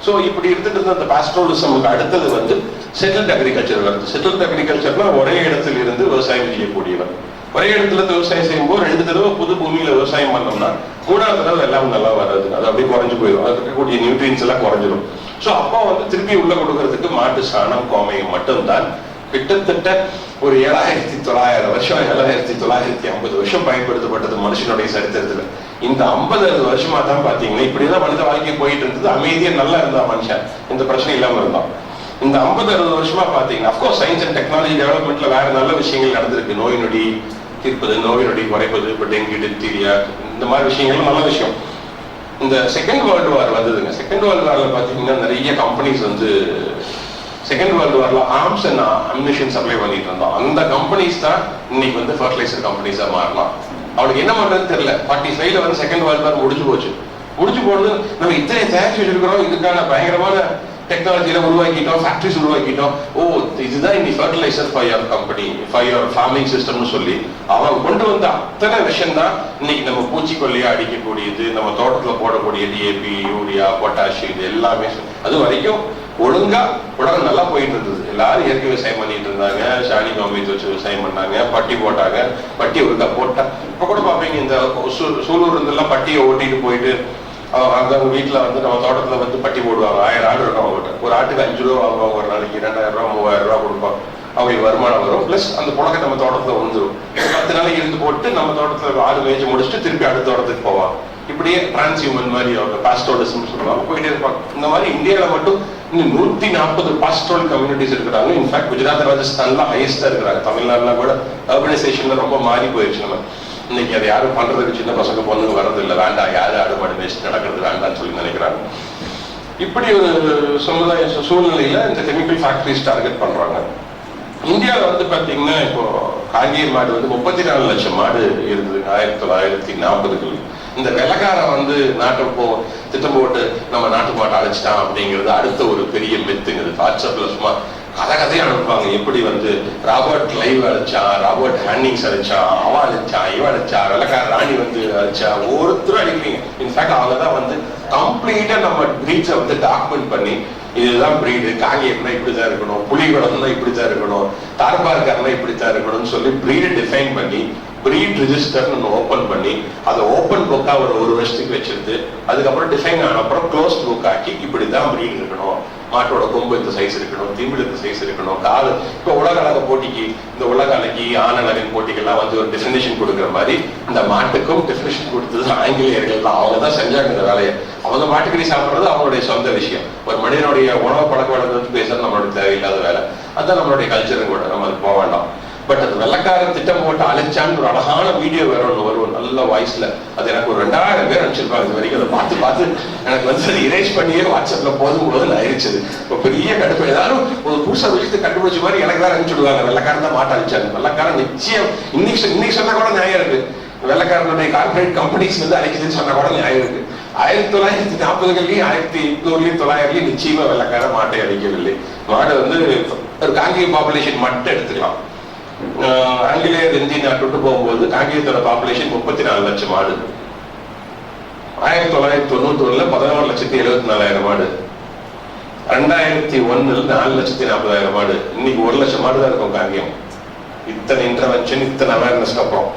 ஸோ இப்படி எடுத்துட்டு இருந்த அந்த பாஸ்டோரிசமுக்கு அடுத்தது வந்து செட்டில்ட் அக்ரிகல்ச்சர் வருது. செட்டில்ட் அக்ரிகல்ச்சர்னா ஒரே இடத்துல இருந்து விவசாயம் செய்யக்கூடியவர். ஒரே இடத்துல விவசாயம் செய்யும்போது 2 தடவை புது பூமியில விவசாயம் பண்ணோம்னா 3ஆவது தடவை எல்லாம் நல்லா வராது, அது அப்படியே குறைஞ்சு போயிடும், அது இருக்கக்கூடிய நியூட்ரியன்ஸ் எல்லாம் குறைஞ்சிடும். ஸோ அப்போ வந்து திருப்பி உள்ள கொடுக்கறதுக்கு மாட்டு சாணம் கோமையம் மட்டும்தான் கிட்டத்தட்ட ஒரு 7900 வருஷம் 7950 வருஷம் பயன்படுத்தப்பட்டது மனுஷனுடைய சரித்திரத்துல. இந்த 50-60 வருஷமா தான் பாத்தீங்கன்னா இப்படிதான் மனித வாழ்க்கை போயிட்டு இருந்தது. அமைதியா நல்லா இருந்தா மனுஷன், இந்த பிரச்சனை இல்லாம இருந்தான். இந்த 50-60 வருஷமா பாத்தீங்கன்னா அப்கோர்ஸ் சயின்ஸ் அண்ட் டெக்னாலஜி டெவலப்மெண்ட்ல வேற நல்ல விஷயங்கள் நடந்திருக்கு. நோய் நொடி தீர்ப்பது, நோய் நொடி குறைப்பது, இப்ப டெங்கு, டிப்தீரியா, இந்த மாதிரி விஷயங்கள்லாம் நல்ல விஷயம். இந்த செகண்ட் வேர்ல்டு வார் வந்ததுங்க. செகண்ட் வேர்ல்டு வார்ல பாத்தீங்கன்னா நிறைய கம்பெனிஸ் வந்து செகண்ட் வேர்ல்டு வார்ல ஆர்ம்ஸ் அண்ட் அம்யூனிஷன் சப்ளை பண்ணிட்டு இருந்தோம். அந்த கம்பெனிஸ் தான் இன்னைக்கு வந்து ஃபர்டிலைசர் கம்பெனிஸா மாறலாம். அவனுக்கு என்ன பண்றதுன்னு தெரியல. 45ல வந்து செகண்ட் வேர்ல்டு வார் முடிஞ்சு போச்சு. முடிஞ்சு போனது நம்ம இத்தனை தயாரிச்சு வச்சிருக்கிறோம், இதுக்கான பயங்கரமான டெக்னாலஜியில உருவாக்கிட்டோம், ஃபேக்டரிஸ் உருவாக்கிட்டோம். ஓ இதுதான் இன்னைக்கு fertilizer for your company, for your farming சிஸ்டம்னு சொல்லி அவன் கொண்டு வந்த அத்தனை விஷயம் தான் இன்னைக்கு நம்ம பூச்சிக்கொல்லியா அடிக்கக்கூடியது, நம்ம தோட்டத்துல போடக்கூடிய டிஏபி, யூரியா, பொட்டாஷ், இது எல்லாமே. அது வரைக்கும் ஒழுங்கா உலகம் நல்லா போயிட்டு இருந்தது. எல்லாரும் இயற்கை விவசாயம் பண்ணிட்டு இருந்தாங்க, சாணி காமித்து வச்சு விவசாயம் பண்ணாங்க, பட்டி போட்டாங்க. பட்டி ஒருக்கா போட்டா இப்ப கூட பாப்பீங்க, இந்த சூலூர் இருந்தெல்லாம் பட்டியை ஓட்டிட்டு போயிட்டு அங்க வீட்டுல வந்து நம்ம தோட்டத்துல வந்து பட்டி போடுவாங்க. 1000 ஆடு இருக்கும் அவங்ககிட்ட. ஒரு ஆட்டுக்கு 5 ரூபா வாங்குவாங்க, ஒரு நாளைக்கு 2000 ரூபா 3000 ரூபா கொடுப்பாங்க. அவங்களுக்கு வருமானம் வரும், பிளஸ் அந்த புழக்கை நம்ம தோட்டத்துல வந்துடும். 10 நாளைக்கு இருந்து போட்டு நம்ம தோட்டத்துல ஆடு மேய்ச்சி முடிச்சுட்டு திருப்பி அடுத்த தோட்டத்துக்கு போவாங்க. இப்படியே டிரான்ஸ்ஹியூமன் மாதிரி அவங்க பாஸ்டோலிசம் சொல்லுவாங்க, போயிட்டே இருப்பாங்க. இந்த மாதிரி இந்தியாவில மட்டும் இன்னும் 140 பாஸ்டோல் கம்யூனிட்டிஸ் இருக்கிறாங்க. இன்ஃபேக்ட் குஜராத், ராஜஸ்தான்ல ஹையஸ்டா இருக்கிறாங்க. தமிழ்நாடுல கூட அர்பனைசேஷன்ல ரொம்ப மாறி போயிடுச்சு. நம்ம இன்னைக்கு அதை யாரும் பண்றதுக்கு சின்ன பசங்க பொண்ணுங்க வர்றது இல்லை, வேண்டாம் யாரு ஆடு மாடு மேய்ச்சி நடக்கிறது வேண்டாம்னு சொல்லி நினைக்கிறாங்க. இப்படி ஒரு சமுதாய சூழ்நிலையில இந்த கெமிக்கல் ஃபேக்டரிஸ் டார்கெட் பண்றாங்க. இந்தியாவில் வந்து பாத்தீங்கன்னா இப்போ காங்கேய மாடு வந்து 34 லட்சம் மாடு இருந்தது 1940களில். இந்த வெள்ளக்காரன் வந்து நாட்டுக்கு திட்டம் போட்டு நம்ம நாட்டு மாட்டை அழைச்சிட்டான் அப்படிங்கிறது அடுத்த ஒரு பெரிய மெத்துங்கிறது. வாட்ஸ்அப்ல சும்மா கதையா அனுப்புவாங்க. எப்படி வந்து ராபர்ட் லைவ் அழைச்சான், ராபர்ட் ஹேண்டிங்ஸ் அழைச்சான், அவன் அழைச்சான், இவன் அழைச்சா, வெள்ளக்கார ராணி வந்து அழைச்சா, ஒருத்தரும் அடிக்கிறீங்க. இன்ஃபேக்ட் அவங்க தான் வந்து கம்ப்ளீட்டா நம்ம பிரீட்ஸை வந்து டாக்குமெண்ட் பண்ணி இதுதான் பிரீடு, காங்கேயம்னா இப்படிதான் இருக்கணும், புலிகுளம்னா இப்படித்தான் இருக்கணும், தார்பார்கர்னா இப்படித்தான் இருக்கணும்னு சொல்லி பிரீடு டிஃபைன் பண்ணி பிரீட் ரிஜிஸ்டர் ஓபன் பண்ணி அதை ஓபன் புக்கா ஒரு வருஷத்துக்கு வச்சிருந்து அதுக்கப்புறம் டிஃபைன் ஆன அப்புறம் க்ளோஸ்ட் புக் ஆக்கி இப்படிதான் பிரீட் இருக்கணும், மாட்டோட கொம்பு இந்த சைஸ் இருக்கணும், திமிழ் இந்த சைஸ் இருக்கணும், காது. இப்போ உலக அழக போட்டிக்கு, இந்த உலக அழகி ஆனழகின் போட்டிக்கெல்லாம் வந்து ஒரு டெஃபினேஷன் கொடுக்குற மாதிரி இந்த மாட்டுக்கும் டெஃபினேஷன் கொடுத்தது ஆங்கிலேயர்கள் தான். அவங்க தான் செஞ்சாங்க இந்த வேலையை. அவங்க மாட்டுக்கறி சாப்பிட்றது அவங்களுடைய சொந்த விஷயம். ஒரு மனிதனுடைய உணவு பழக்க வழக்கத்தை பேசுறது நம்மளுடைய தேவையில்லாத வேலை. அதுதான் நம்மளுடைய கல்ச்சரும் கூட, நம்ம அது போக வேண்டாம். பட் அது வெள்ளக்காரன் திட்டம் போட்டு அழைச்சான்னு ஒரு அழகான வீடியோ வேற ஒன்று வரும், நல்ல வாய்ஸ்ல. அது எனக்கு ஒரு 2000 பேர் அனுப்பிச்சிருப்பாங்க இது வரைக்கும். அதை பார்த்து எனக்கு வந்து அது இரேஸ் பண்ணியே வாட்ஸ்அப்ல போதும் ஆயிடுச்சு. இப்போ பெரிய கடுப்பு. ஏதாவது ஒரு புதுசா விஷயத்தை கண்டுபிடிச்ச மாதிரி எனக்கு வேற அனுப்பிச்சுடுவாங்க, வெள்ளக்காரன் தான் மாட்ட அழிச்சாங்க. வெள்ளக்காரன் நிச்சயம் இன்னைக்கு சொன்னா கூட நியாயம் இருக்கு. வெள்ளக்காரனுடைய கார்பரேட் கம்பெனிஸ் வந்து அழைக்குதுன்னு சொன்னா கூட நியாயம் இருக்கு. 1940களிலும் 1800லையும் 900லையும் நிச்சயமா வெள்ளக்காரன் மாட்டை அழிக்கவில்லை. மாடு வந்து ஒரு காங்கேய பாப்புலேஷன் மட்டும் எடுத்துக்கலாம். ஆங்கிலேயர் இந்திய நாட்டு போகும்போது காங்கேயத்தோட பாப்புலேஷன் 34 லட்சம் மாடு. 1991ல 11,74,000 மாடு. 2001ல் 4,40,000 மாடு. இன்னைக்கு 1 லட்சம் மாடு தான் இருக்கும் காங்கேயம். இத்தனை இன்டர்வென்ஷன், இத்தனை அவேர்னஸ்க்கு அப்புறம்.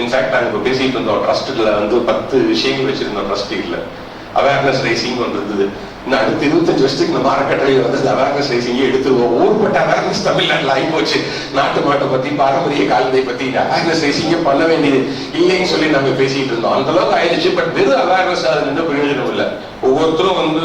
இன்ஃபேக்ட் நாங்க இப்போ பேசிட்டு இருந்தோம், ட்ரஸ்ட்ல வந்து 10 விஷயங்கள் வச்சிருந்தோம் ட்ரஸ்டில். அவேர்னஸ் ரைசிங் வந்தது. இன்னும் அடுத்த 25 வருஷத்துக்கு இந்த அறக்கட்டளையில் வந்து அவேர்னஸ் ரைசிங்கே எடுத்துருவோம். ஊர்பட்ட அவேர்னஸ் தமிழ்நாட்டில் ஆகி போச்சு. நாட்டு மாட்டை பத்தி, பாரம்பரிய கால்நடை பத்தி அவேர்னஸ் ரைசிங்கே பண்ண வேண்டியது இல்லைன்னு சொல்லி நாங்க பேசிட்டு இருந்தோம். அந்த அளவுக்கு ஆயிடுச்சு. பட் வெறும் அவேர்னஸ் அது நின்று பிரயோஜனம் இல்லை. ஒவ்வொருத்தரும் வந்து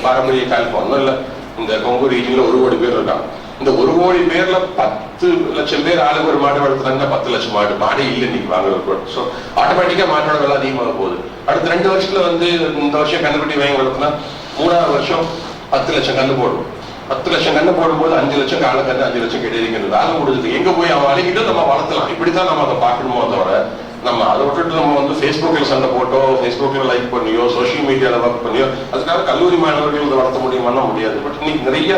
பாரம்பரிய கால் ஒன்றும் இல்லை. இந்த கொங்கு ரீஜன்ல 1 கோடி பேர் இருக்காங்க. இந்த 1 கோடி பேர்ல 10 லட்சம் பேர் ஆளுக்கு ஒரு மாடு வளர்த்துறாங்கன்னா 10 லட்சம் மாடு இல்லை இன்னைக்கு வாங்குறது. ஸோ ஆட்டோமேட்டிக்கா மாட்டோட விலை அதிகமாக போகுது. அடுத்த 2 வருஷத்துல வந்து இந்த வருஷம் கண்டுபிடி வாங்கி வளர்த்துனா 3ஆவது வருஷம் 10 லட்சம் கண்ணு போடும். 10 லட்சம் கண்ணு போடும்போது 5 லட்சம் காலக்கண்ணு, 5 லட்சம் கிடையாது. வேலை முடிஞ்சது. எங்க போய் அவன் அழிக்கிட்டு நம்ம வளர்த்தலாம். இப்படித்தான் நம்ம அதை பார்க்கணுமோ தவிர நம்ம அதை விட்டுட்டு நம்ம வந்து ஃபேஸ்புக்கில் சண்டை போட்டோ, ஃபேஸ்புக்ல லைக் பண்ணியோ, சோசியல் மீடியாவில் ஒர்க் பண்ணியோ அதுக்காக கல்லூரி மாணவர்கள் இதை வளர்த்த முடியுமான்னா முடியாது. பட் இன்னைக்கு நிறைய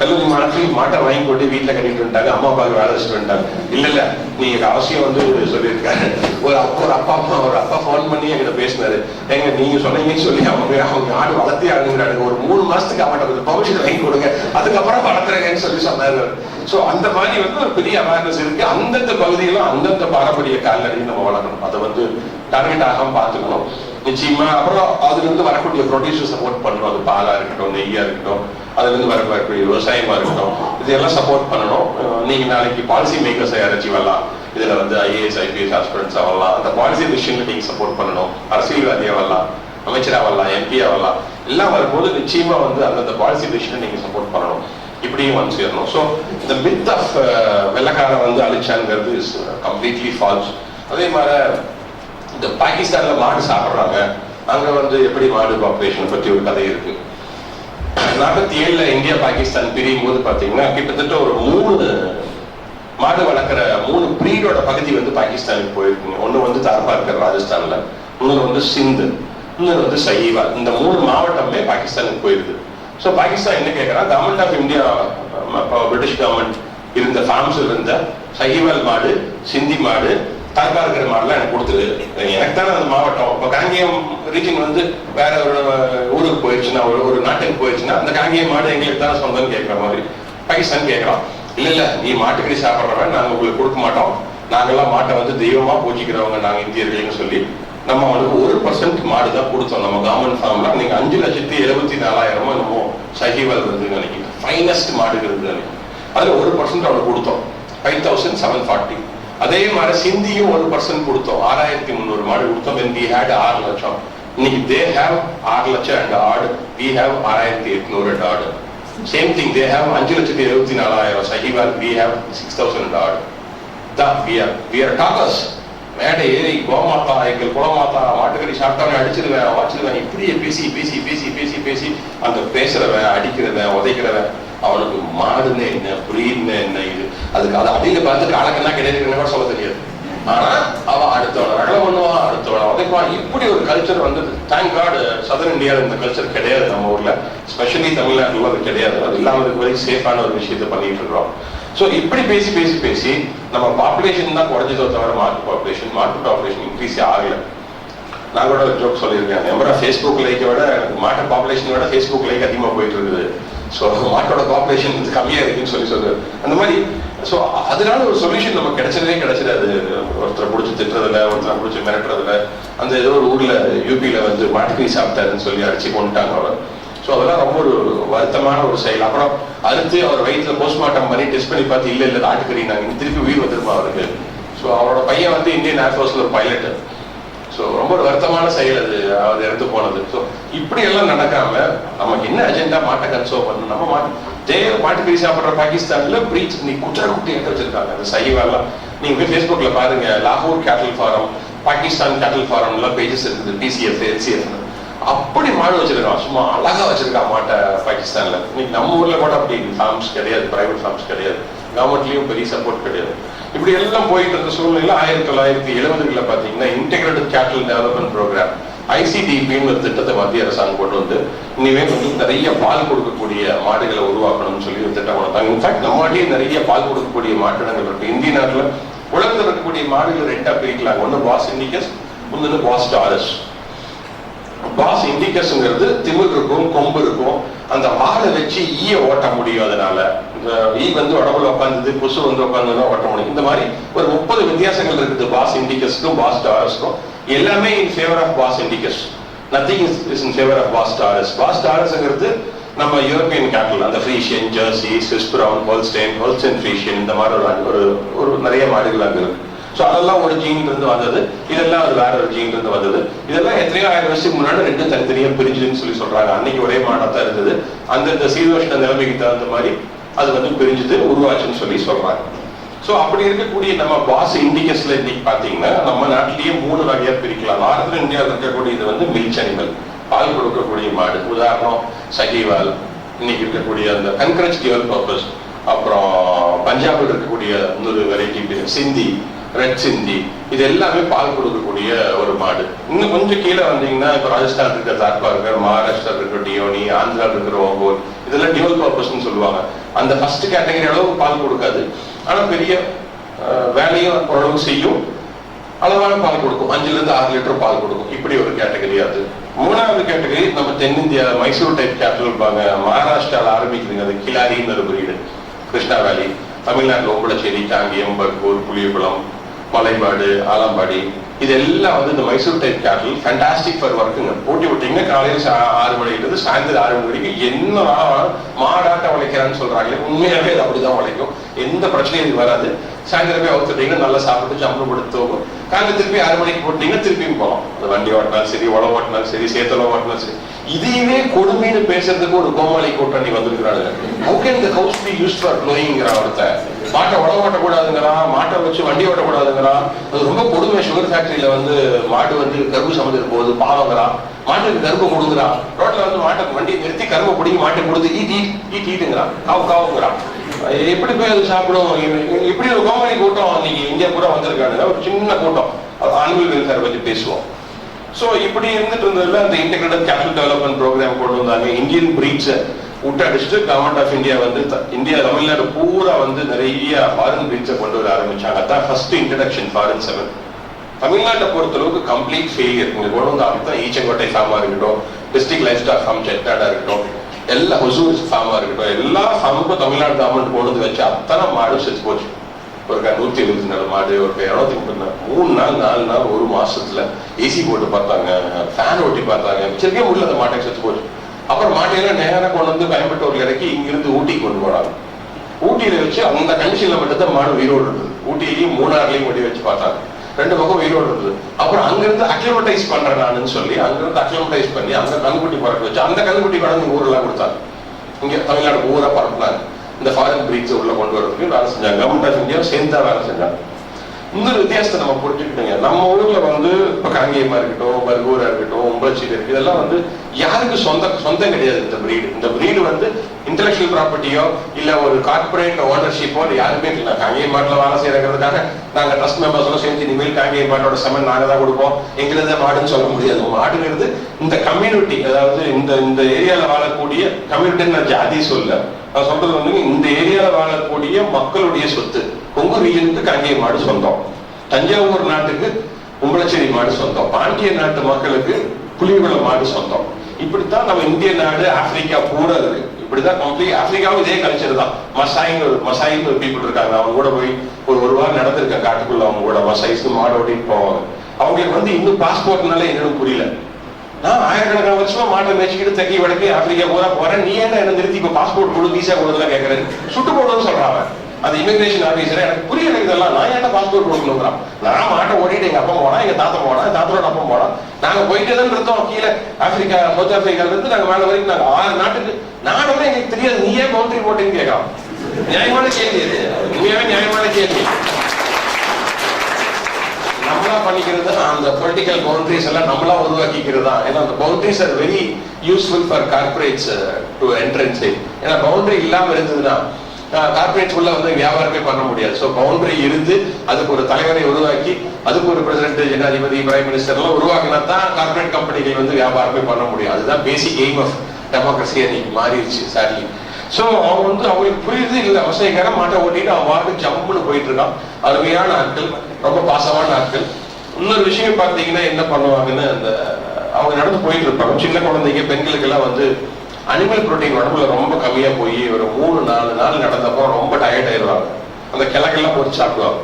கல்லூரி மாணவர்கள் மாட்டை வாங்கி கொண்டு வீட்டில் கட்டிட்டு வந்துட்டாங்க, அம்மா அப்பாவுக்கு வேலை வச்சுட்டு வந்துட்டாங்க. இல்ல நீங்க அவசியம் வந்து சொல்லியிருக்காரு. ஒரு அப்பா ஃபோன் பண்ணி என்கிட்ட பேசினாரு. எங்க நீங்க சொன்னீங்கன்னு சொல்லி அவங்க ஆடு வளர்த்தே ஆடுங்கிறாங்க. ஒரு 3 மாசத்துக்கு அவன்கிட்ட பர்மிஷன் வாங்கி கொடுங்க, அதுக்கப்புறம் வளர்த்துறேங்கன்னு சொல்லி சொன்னாரு. ஸோ அந்த மாதிரி வந்து ஒரு பெரிய அவேர்னஸ் இருக்கு. அந்தந்த பகுதிகளும் அந்தந்த பாரம்பரிய கால்நடையும் நம்ம வளர்க்கணும். அதை வந்து டார்கெட் ஆகாம பார்த்துக்கணும் நிச்சயமா. அப்புறம் அதுல இருந்து வரக்கூடிய ப்ரொடியூசர் சப்போர்ட் பண்ணணும். அது பாலா இருக்கட்டும், நெய்யா இருக்கட்டும், அதுல இருந்து வரக்கூடிய விவசாயமா இருக்கட்டும், இதெல்லாம் சப்போர்ட் பண்ணணும். நீங்க நாளைக்கு பாலிசி மேக்கர்ஸை யாராச்சும் வரலாம், இதுல வந்து IAS IPS ஆஸ்பிரன்ஸ் ஆகலாம். அந்த பாலிசி டிசிஷன்ல நீங்க சப்போர்ட் பண்ணணும். அரசியல்வாதியா வரலாம், அமைச்சரா வரலாம், எம்பியா வரலாம். எல்லாம் வரும்போது நிச்சயமா வந்து அந்த பாலிசி டிசிஷனை நீங்க சப்போர்ட் பண்ணணும். இப்படியும் வந்து சேரணும். ஸோ இந்த மித் ஆஃப் வெள்ளக்காரன் வந்து அழிச்சாங்கிறது இஸ் கம்ப்ளீட்லி ஃபால்ஸ். அதே மாதிரி இந்த பாகிஸ்தான்ல மாடு சாப்பிட்றாங்க, அங்க வந்து எப்படி மாடு பாப்புலேஷனை பத்தி ஒரு கதை இருக்கு. 47ல இந்தியா பாகிஸ்தான் பிரியும் போது பாத்தீங்கன்னா கிட்டத்தட்ட ஒரு 3 மாடு வளர்க்குற 3 பிரீடோட பகுதி வந்து பாகிஸ்தானுக்கு போயிருக்குங்க. ஒண்ணு வந்து தார்பார்கர் ராஜஸ்தான்ல, இன்னொரு வந்து சிந்து, இன்னொரு வந்து சஹீவால். இந்த 3 மாவட்டமே பாகிஸ்தானுக்கு போயிருக்கு. ஸோ பாகிஸ்தான் என்ன கேட்கறான், government of India, British government இருந்த ஃபார்ம்ஸ்ல இருந்த சஹிவால் மாடு, சிந்தி மாடு, தார்கார்கர் மாடுலாம் எனக்கு கொடுத்துரு. எனக்கு தானே அந்த மாவட்டம். இப்போ காங்கேயம் ரீஜன் வந்து வேற ஒரு ஊருக்கு போயிடுச்சுன்னா, ஒரு நாட்டுக்கு போயிடுச்சுன்னா அந்த காங்கேயம் மாடு எங்களுக்கு தானே சொந்தம்னு கேட்குற மாதிரி பாகிஸ்தான் கேட்கறான். இல்ல நீ மாட்டுக்கறி சாப்பிட்றவன், நாங்க உங்களுக்கு கொடுக்க மாட்டோம், நாங்கெல்லாம் மாட்டை வந்து தெய்வமா பூஜிக்கிறவங்க நாங்க இந்தியர்கள்னு சொல்லி நம்ம அவனுக்கு 1% மாடு தான் கொடுத்தோம். நம்ம கவர்மெண்ட் ஃபார்ம்ல நீங்க 5,74,000 என்னமோ சஹிவால் இருந்ததுன்னு நினைக்கிறேன், ஃபைனஸ்ட் மாடு இருந்தது. அதுல 1% அவனுக்கு கொடுத்தோம், 5,740. அதே மாதிரி சிந்தியும் 1% கொடுத்தோம், 6,300 மாடு கொடுத்தோம். when we had 6 லட்சம். இன்னைக்கு they have 6 லட்சம் and odd, we have 6,800 and odd. Same thing, they have 5,74,000 சஹிவால், we have 6,000 and odd. We are talkers. மேடை ஏறி கோமாத்தா, எங்கள் குலமாத்தா, மாட்டுக்கறி சாப்பிட்டவன் அடிச்சிருவேன், வாச்சிருவேன், இப்படியே பேசி பேசி பேசி பேசி பேசி அந்த பேசுறவன், அடிக்கிறவன், உதைக்கிறவன், அவனுக்கு மாடுன்னு என்ன, புரியுன்னு என்ன, இது அதுக்கு அதை அடியில பார்த்துட்டு அழகன்னா கிடையாதுன்னு கூட சொல்ல தெரியாது. ஆனா அவன் அடுத்தவனை ரகலை பண்ணுவான், அடுத்தவனை உதைக்குவான். இப்படி ஒரு கல்ச்சர் வந்து தேங்க் காட் சதர்ன் இந்தியாவில் இந்த கல்ச்சர் கிடையாது. நம்ம ஊர்ல ஸ்பெஷலி தமிழ்நாட்டில் அது கிடையாது. அது இல்லாமல் வரைக்கும் சேஃபான ஒரு விஷயத்த பண்ணிட்டு இருக்கிறோம். ஸோ இப்படி பேசி பேசி பேசி நம்ம பாப்புலேஷன் தான் குறைஞ்சதோ தவிர மார்க்கெட் பாப்புலேஷன் இன்க்ரீஸ் ஆகல. நான் கூட ஒரு ஜோக் சொல்லியிருக்கேன், நம்பர் ஆஃப் ஃபேஸ்புக் லைக்கை விட மாட்டு பாப்புலேஷனை விட ஃபேஸ்புக் லைக் அதிகமாக போயிட்டு இருக்குது. ஸோ மாட்டோட பாப்புலேஷன் கம்மியாக இருக்குன்னு சொல்லி அந்த மாதிரி. ஸோ அதனால ஒரு சொல்யூஷன் நமக்கு கிடைச்சிடாது. ஒருத்தரை பிடிச்சி திட்டுறதுல, ஒருத்தரை பிடிச்சி மிரட்டுறதுல, அந்த ஏதோ ஒரு ஊர்ல யூபியில வந்து மாட்டுக்கறி சாப்பிட்டாருன்னு சொல்லி அடிச்சு கொண்டுட்டாங்க அவர். ஸோ அதெல்லாம் ரொம்ப ஒரு வருத்தமான ஒரு செயல். அப்புறம் அடுத்து அவர் வயிற்றுல போஸ்ட்மார்ட்டம் பண்ணி டெஸ்ட் பண்ணி பார்த்து இல்ல ஆட்டுக்கறி நாங்கள் திருப்பி உயிர் வந்துருமா அவருக்கு. ஸோ அவரோட பையன் வந்து இந்தியன் ஏர்ஃபோர்ஸ்ல ஒரு பைலட். ஸோ ரொம்ப ஒரு வருத்தமான செயல் அது, அவர் இறந்து போனது. ஸோ இப்படி எல்லாம் நடக்காம நமக்கு என்ன அஜெண்டா, மாட்டை கன்சர்வ் பண்ணணும். நம்ம மாட்டுக்கறி சாப்பிட்ற பாகிஸ்தான்ல பிரீச் நீ குற்ற குட்டி எடுத்து வச்சிருக்காங்க அந்த சஹிவால்லாம். நீங்க போய் ஃபேஸ்புக்ல பாருங்க, லாகூர் கேட்டல் ஃபாரம், பாகிஸ்தான் கேட்டல் ஃபாரம் எல்லாம் பேஜஸ் இருக்குது, டிசிஎஃப், எல்சிஎஃப். அப்படி மாடு வச்சிருக்கான், சும்மா அழகா வச்சிருக்கான் மாட்டை பாகிஸ்தான்ல. இன்னைக்கு நம்ம ஊர்ல கூட அப்படி ஃபார்ம்ஸ் கிடையாது, பிரைவேட் ஃபார்ம்ஸ் கிடையாது, கவர்மெண்ட்லயும் பெரிய சப்போர்ட் கிடையாது. இப்படி எல்லாம் போயிட்டு இருந்த சூழ்நிலையில 1970களில் பாத்தீங்கன்னா இன்டெகிரேட்டட் கேட்டல் டெவலப்மெண்ட் ப்ரோக்ராம், ஐசிடிபின்னு ஒரு திட்டத்தை மத்திய அரசாங்கம் கொண்டு வந்து இனிமே வந்து நிறைய பால் கொடுக்கக்கூடிய மாடுகளை உருவாக்கணும்னு சொல்லி ஒரு திட்டம் கொடுத்தாங்க. இன்ஃபேக்ட் நம்மகிட்டயே நிறைய பால் கொடுக்கக்கூடிய மாட்டினங்கள் இருக்கு. இந்திய நாட்டுல உலகத்தில் இருக்கக்கூடிய மாடுகள் 2ஆ பிரிக்கலாங்க. ஒன்னு பாஸ் இண்டிகஸ், இன்னொன்னு பாஸ் டாரஸ். பாஸ் இண்டிகஸ்ங்கிறது திமிழ் இருக்கும், கொம்பு இருக்கும், அந்த வாழை வச்சு ஈய ஓட்ட முடியும். அதனால ஈ வந்து உடம்புல உட்காந்துது, கொசு வந்து உட்காந்து ஓட்ட முடியும். இந்த மாதிரி ஒரு 30 வித்தியாசங்கள் இருக்குது பாஸ் இண்டிகஸ்க்கும் பாஸ் டாரஸ்க்கும். எல்லாமே in favour of Bos indicus, nothing is in favour of Bos taurus. Bos டாரஸ்ங்கிறது நம்ம யூரோப்பியன் கேட்டல், அந்த Friesian, Jersey, Swiss brown, Holstein Friesian, இந்த மாதிரி ஒரு நிறைய மாடுகள் அங்க இருக்கு. ஸோ அதெல்லாம் ஒரு ஜீன்ல இருந்து வந்தது, இதெல்லாம் அது வேற ஒரு ஜீன்ல இருந்து வந்தது. இதெல்லாம் எத்தனையோ 1000 வருஷத்துக்கு முன்னாடி 2 தனித்தனியா பிரிஞ்சுன்னு சொல்லி சொல்றாங்க. அன்னைக்கு ஒரே மாடத்தான் இருந்தது, அந்த சீதோஷ்ண நிலைமைக்கு தகுந்த மாதிரி அது வந்து பிரிஞ்சுது, உருவாச்சுன்னு சொல்லி சொல்றாங்க. ஸோ அப்படி இருக்கக்கூடிய நம்ம பாஸ் இண்டிகஸ்ல இன்னைக்கு பாத்தீங்கன்னா நம்ம நாட்டிலேயே 3 வகையா பிரிக்கலாம். நார்த்ern இந்தியாவில் இருக்கக்கூடியது வந்து மில்க் அனிமல், பால் கொடுக்கக்கூடிய மாடு. உதாரணம் சஹிவால், இன்னைக்கு இருக்கக்கூடிய அந்த கன்கரன்ஸ் டியூவல் பர்பஸ். அப்புறம் பஞ்சாபில் இருக்கக்கூடிய இன்னொரு வெரைட்டி சிந்தி, ரெட் சிந்தி, இது எல்லாமே பால் கொடுக்கக்கூடிய ஒரு மாடு. இன்னும் கொஞ்சம் கீழே வந்தீங்கன்னா இப்ப ராஜஸ்தான் இருக்கிற தார்கார்கர், மகாராஷ்டிரா இருக்கிற டியோனி, ஆந்திரா இருக்கிற ஒங்கோல், இதெல்லாம் டியூவல் பர்பஸ்ன்னு சொல்லுவாங்க. அந்த ஃபர்ஸ்ட் கேட்டகரி அளவுக்கு பால் கொடுக்காது, ஆனா பெரிய வேலையும் ஓரளவுக்கு செய்யும், அளவான பால் கொடுக்கும், 5 to 6 லிட்டர் பால் கொடுக்கும். இப்படி ஒரு கேட்டகரி. அது 3வது கேட்டகரி நம்ம தென்னிந்தியா மைசூர் டைப் கேட்டல் இருப்பாங்க. மகாராஷ்டிரால ஆரம்பிக்குதுங்க, அது கிலாரின்னு ஒரு பிரீடு. கிருஷ்ணா வேலி, தமிழ்நாட்டில் ஓம்பளச்சேரி, காங்கேயம், பர்கூர், புளியகுளம், மலைப்பாடு, ஆலம்பாடி, இதெல்லாம் வந்து இந்த மைசூர் டைப் கேட்டல் ஃபேண்டாஸ்டிக் ஃபார் ஒர்க்குங்க. போட்டி விட்டீங்கன்னா காலையில் 6 மணிலிருந்து சாயந்தரம் 6 மணி வரைக்கும் என்ன மாடாட்டம் உழைக்கிறான்னு சொல்றாங்க. உண்மையாவே அது அப்படிதான் உழைக்கும், எந்த பிரச்சனையும் இது வராது. சாயந்தரமே அவுத்துட்டீங்கன்னா நல்லா சாப்பிட்டு ஜம்பு படுத்து போகும். காலையில் திருப்பி 6 மணிக்கு போட்டீங்கன்னா திருப்பியும் போகலாம். அது வண்டி ஓட்டினாலும் சரி, உழவு ஓட்டினாலும் சரி, சேத்தல ஓட்டினாலும் சரி. இதையுமே கொடுமைன்னு பேசுறதுக்கு ஒரு கோமாளி கூட்டணி வந்திருக்கிறாங்க. How can the house be used for blowing-ங்கிற ஒருத்தன் மாட்டை உழவு ஓட்டக்கூடாதுங்கிறான், மாட்டை வச்சு வண்டி ஓட்டக்கூடாதுங்கிறான். அது ரொம்ப கொடுமை. சுகர் ஃபேக்டரியில வந்து மாடு வந்து கரும்பு சமைச்சிட்டு போகுது, பாவங்கிறான். மாட்டுக்கு கரும்பு கொடுங்குறான். ரோட்ல வந்து மாட்டை வண்டியை நிறுத்தி கரும்பு பிடிங்கி மாட்டை கொடுத்து ஈட்டுங்கிறான், காவுங்கிறான். எப்படி போய் அது சாப்பிடும்? இப்படி ஒரு கோமாளி கூட்டம் இன்னைக்கு இந்தியா பூரா வந்திருக்காங்க. ஒரு சின்ன கூட்டம். அனிமல் வெல்ஃபேர் பத்தி பேசுவோம். ஸோ இப்படி இருந்துட்டு இருந்ததுல அந்த இன்டெகிரேட்டட் கேட்டல் டெவலப்மெண்ட் ப்ரோக்ராம் கொண்டு வந்தாங்க. இந்தியன் பிரீட்ஸை விட்டு அடிச்சுட்டு கவர்மெண்ட் ஆஃப் இந்தியா வந்து இந்தியா தமிழ்நாடு பூரா வந்து நிறைய ஃபாரின் பிரீட்ஸை கொண்டு வர ஆரம்பிச்சாங்க. அதான் ஃபர்ஸ்ட் இன்ட்ரடக்ஷன் ஃபாரின் செவன். தமிழ்நாட்டை பொறுத்தளவுக்கு கம்ப்ளீட் ஃபெயிலியர். இங்க கொண்டு வந்து ஆரம்பித்தா ஈச்சங்கோட்டை ஃபார்மா இருக்கட்டும், டிஸ்ட்ரிக்ட் லைஃப் ஸ்டாக் ஃபார்ம் செட்டாடா இருக்கட்டும், எல்லா ஹொசூர் ஃபார்மா இருக்கட்டும், எல்லா ஃபார்முக்கும் தமிழ்நாடு கவர்மெண்ட் கொண்டு வந்து வச்சு அத்தனை மாடு செத்து போச்சு. ஒரு 174 மாடு, ஒரு 230 3 நாள் 4 நாள் ஒரு மாசத்துல ஏசி போட்டு பார்த்தாங்க, ஃபேன் ஓட்டி பார்த்தாங்க, வச்சிருக்கே முடியல அந்த மாட்டை செத்து போச்சு. அப்புறம் மாட்டையெல்லாம் நேராக கொண்டு வந்து கோயம்புத்தூர்ல இறக்கி இங்கிருந்து ஊட்டிக்கு கொண்டு போனாங்க. ஊட்டியில வச்சு அந்த கண்டிஷன்ல மட்டும்தான் மாடு உயிரோடு இருந்தது. ஊட்டியிலையும் மூணாறுலையும் கொண்டு வச்சு பார்த்தாங்க, 2 பக்கம் உயிரோடு இருந்தது. அப்புறம் அங்கிருந்து அக்ளிமடைஸ் பண்றேன் நானுன்னு சொல்லி அங்கிருந்து அக்ளிமடைஸ் பண்ணி அந்த கண்ணுக்குட்டி பறக்க வச்சு அந்த கண்ணுக்குட்டி படம் ஊரெல்லாம் கொடுத்தாங்க. இங்க தமிழ்நாடு ஊரா பறப்புனாங்க. இந்த ஃபாரின் பிரீட்ஸ் உள்ள கொண்டு வரதுக்கு வேலை செஞ்சாங்க. கவர்மெண்ட் ஆஃப் இந்தியா சேர்ந்து தான் வேலை செஞ்சாங்க. இன்னொரு வித்தியாசத்தை நம்ம புரிஞ்சுக்கிட்டோங்க. நம்ம ஊர்ல வந்து இப்ப காங்கேயமா இருக்கட்டும், பர்கூரா இருக்கட்டும், உம்பளச்சீடு இருக்கு, இதெல்லாம் வந்து யாருக்கு சொந்தம் கிடையாது. இந்த பிரீடு வந்து இன்டெலக்சுவல் ப்ராப்பர்ட்டியோ இல்ல ஒரு கார்பரேட் ஓனர்ஷிப்போ யாருமே இல்லை. காங்கேய மாட்டுல வேலை செய்யறதுக்காக நாங்க ட்ரஸ்ட் மெம்பர்ஸ் எல்லாம் சேர்ந்து இனிமேல் காங்கேய மாட்டோட செமன் நாங்க தான் கொடுப்போம், எங்களது மாடுன்னு சொல்ல முடியாது. மாடுங்கிறது இந்த கம்யூனிட்டி, அதாவது இந்த ஏரியால வாழக்கூடிய கம்யூனிட்டின்னு நான் ஜாதி சொல்ல, நான் சொல்றது வந்து இந்த ஏரியால வாழக்கூடிய மக்களுடைய சொத்து. கொங்கு ரீஜனுக்கு காங்கேய மாடு சொந்தம், தஞ்சாவூர் நாட்டுக்கு உம்பளச்சேரி மாடு சொந்தம், பாண்டிய நாட்டு மக்களுக்கு புலிகுள மாடு சொந்தம். இப்படித்தான் நம்ம இந்திய நாடு ஆப்பிரிக்கா பூரா இருக்கு. இப்படிதான் கம்ப்ளீட் ஆப்பிரிக்காவும் இதே கல்ச்சர் தான். மசாயின்னு ஒரு பீப்புள் இருக்காங்க. அவங்க கூட போய் ஒரு வாரம் நடந்திருக்கேன் காட்டுக்குள்ள. அவங்க கூட மசாய்ஸ் மாடு ஓட்டிட்டு போவாங்க. அவங்களுக்கு வந்து இன்னும் பாஸ்போர்ட்னால என்னன்னு புரியல. நான் ஆயிரக்கணக்கான வருஷமா மாட்டை மேய்ச்சிக்கிட்டு தக்கி வடக்கு ஆப்பிரிக்கா பூரா போறேன், நீ ஏன்னா என்ன நிறுத்தி இப்ப பாஸ்போர்ட் கொடு, வீசா கொடுக்கலாம் கேட்கறேன், சுட்டு போடுன்னு சொல்றாங்க. அது இமிகிரேஷன் ஆபீசர். எனக்கு புரியல இதெல்லாம். நான் ஏன்டா பாஸ்போர்ட் கொடுக்கணுங்கிறான். நான் மாட்டை ஓடிட்டு எங்க அப்பா போனா, எங்க தாத்தா போனா, தாத்தரோட அப்பா போனா, நாங்க போயிட்டே தான் இருந்தோம். கீழே ஆப்பிரிக்கா, சவுத் ஆப்பிரிக்கால இருந்து நாங்க மேல வரைக்கும் நாங்க 6 நாட்டுக்கு நாடுமே எங்களுக்கு தெரியாது. நீ ஏன் பவுண்டரி போட்டேன்னு கேட்கலாம். நியாயமான கேள்வி அது, உண்மையாவே நியாயமான கேள்வி. நம்மளா பண்ணிக்கிறது அந்த பொலிட்டிக்கல் பவுண்டரிஸ் எல்லாம் நம்மளா உருவாக்கிக்கிறது தான். ஏன்னா அந்த boundaries are very useful for corporates to entrance. ஏன்னா பவுண்டரி இல்லாம இருந்ததுன்னா கார்பரேட் உள்ள வந்து வியாபாரமே பண்ண முடியாது. ஸோ பவுண்டரி இருந்து அதுக்கு ஒரு தலைவரை உருவாக்கி அதுக்கு ஒரு பிரசிடென்ட், ஜனாதிபதி, பிரைம் மினிஸ்டர் எல்லாம் உருவாக்கினா தான் கார்பரேட் கம்பெனிகள் வந்து வியாபாரமே பண்ண முடியும். அதுதான் பேசிக் எய்ம் ஆஃப் டெமோக்ரஸி. அன்னைக்கு மாறிடுச்சு சாரி. ஸோ அவங்க வந்து அவங்களுக்கு புரியுது இல்லை, அவசியக்காரன் மாட்டை ஓட்டிட்டு அவன் வாட்டு ஜம்முன்னு போயிட்டு இருக்கான். அருமையான ஆட்கள், ரொம்ப பாசமான ஆட்கள். இன்னொரு விஷயம் பார்த்தீங்கன்னா என்ன பண்ணுவாங்கன்னு, அந்த அவங்க நடந்து போயிட்டு இருப்பாங்க. சின்ன குழந்தைங்க, பெண்களுக்கு எல்லாம் வந்து அனிமல் புரோட்டீன் உடம்புல ரொம்ப கம்மியா போய் ஒரு 3-4 நாள் நடந்தப்போ ரொம்ப டயர்ட் ஆயிடுவாங்க. அந்த கிழக்கெல்லாம் போட்டு சாப்பிடுவாங்க.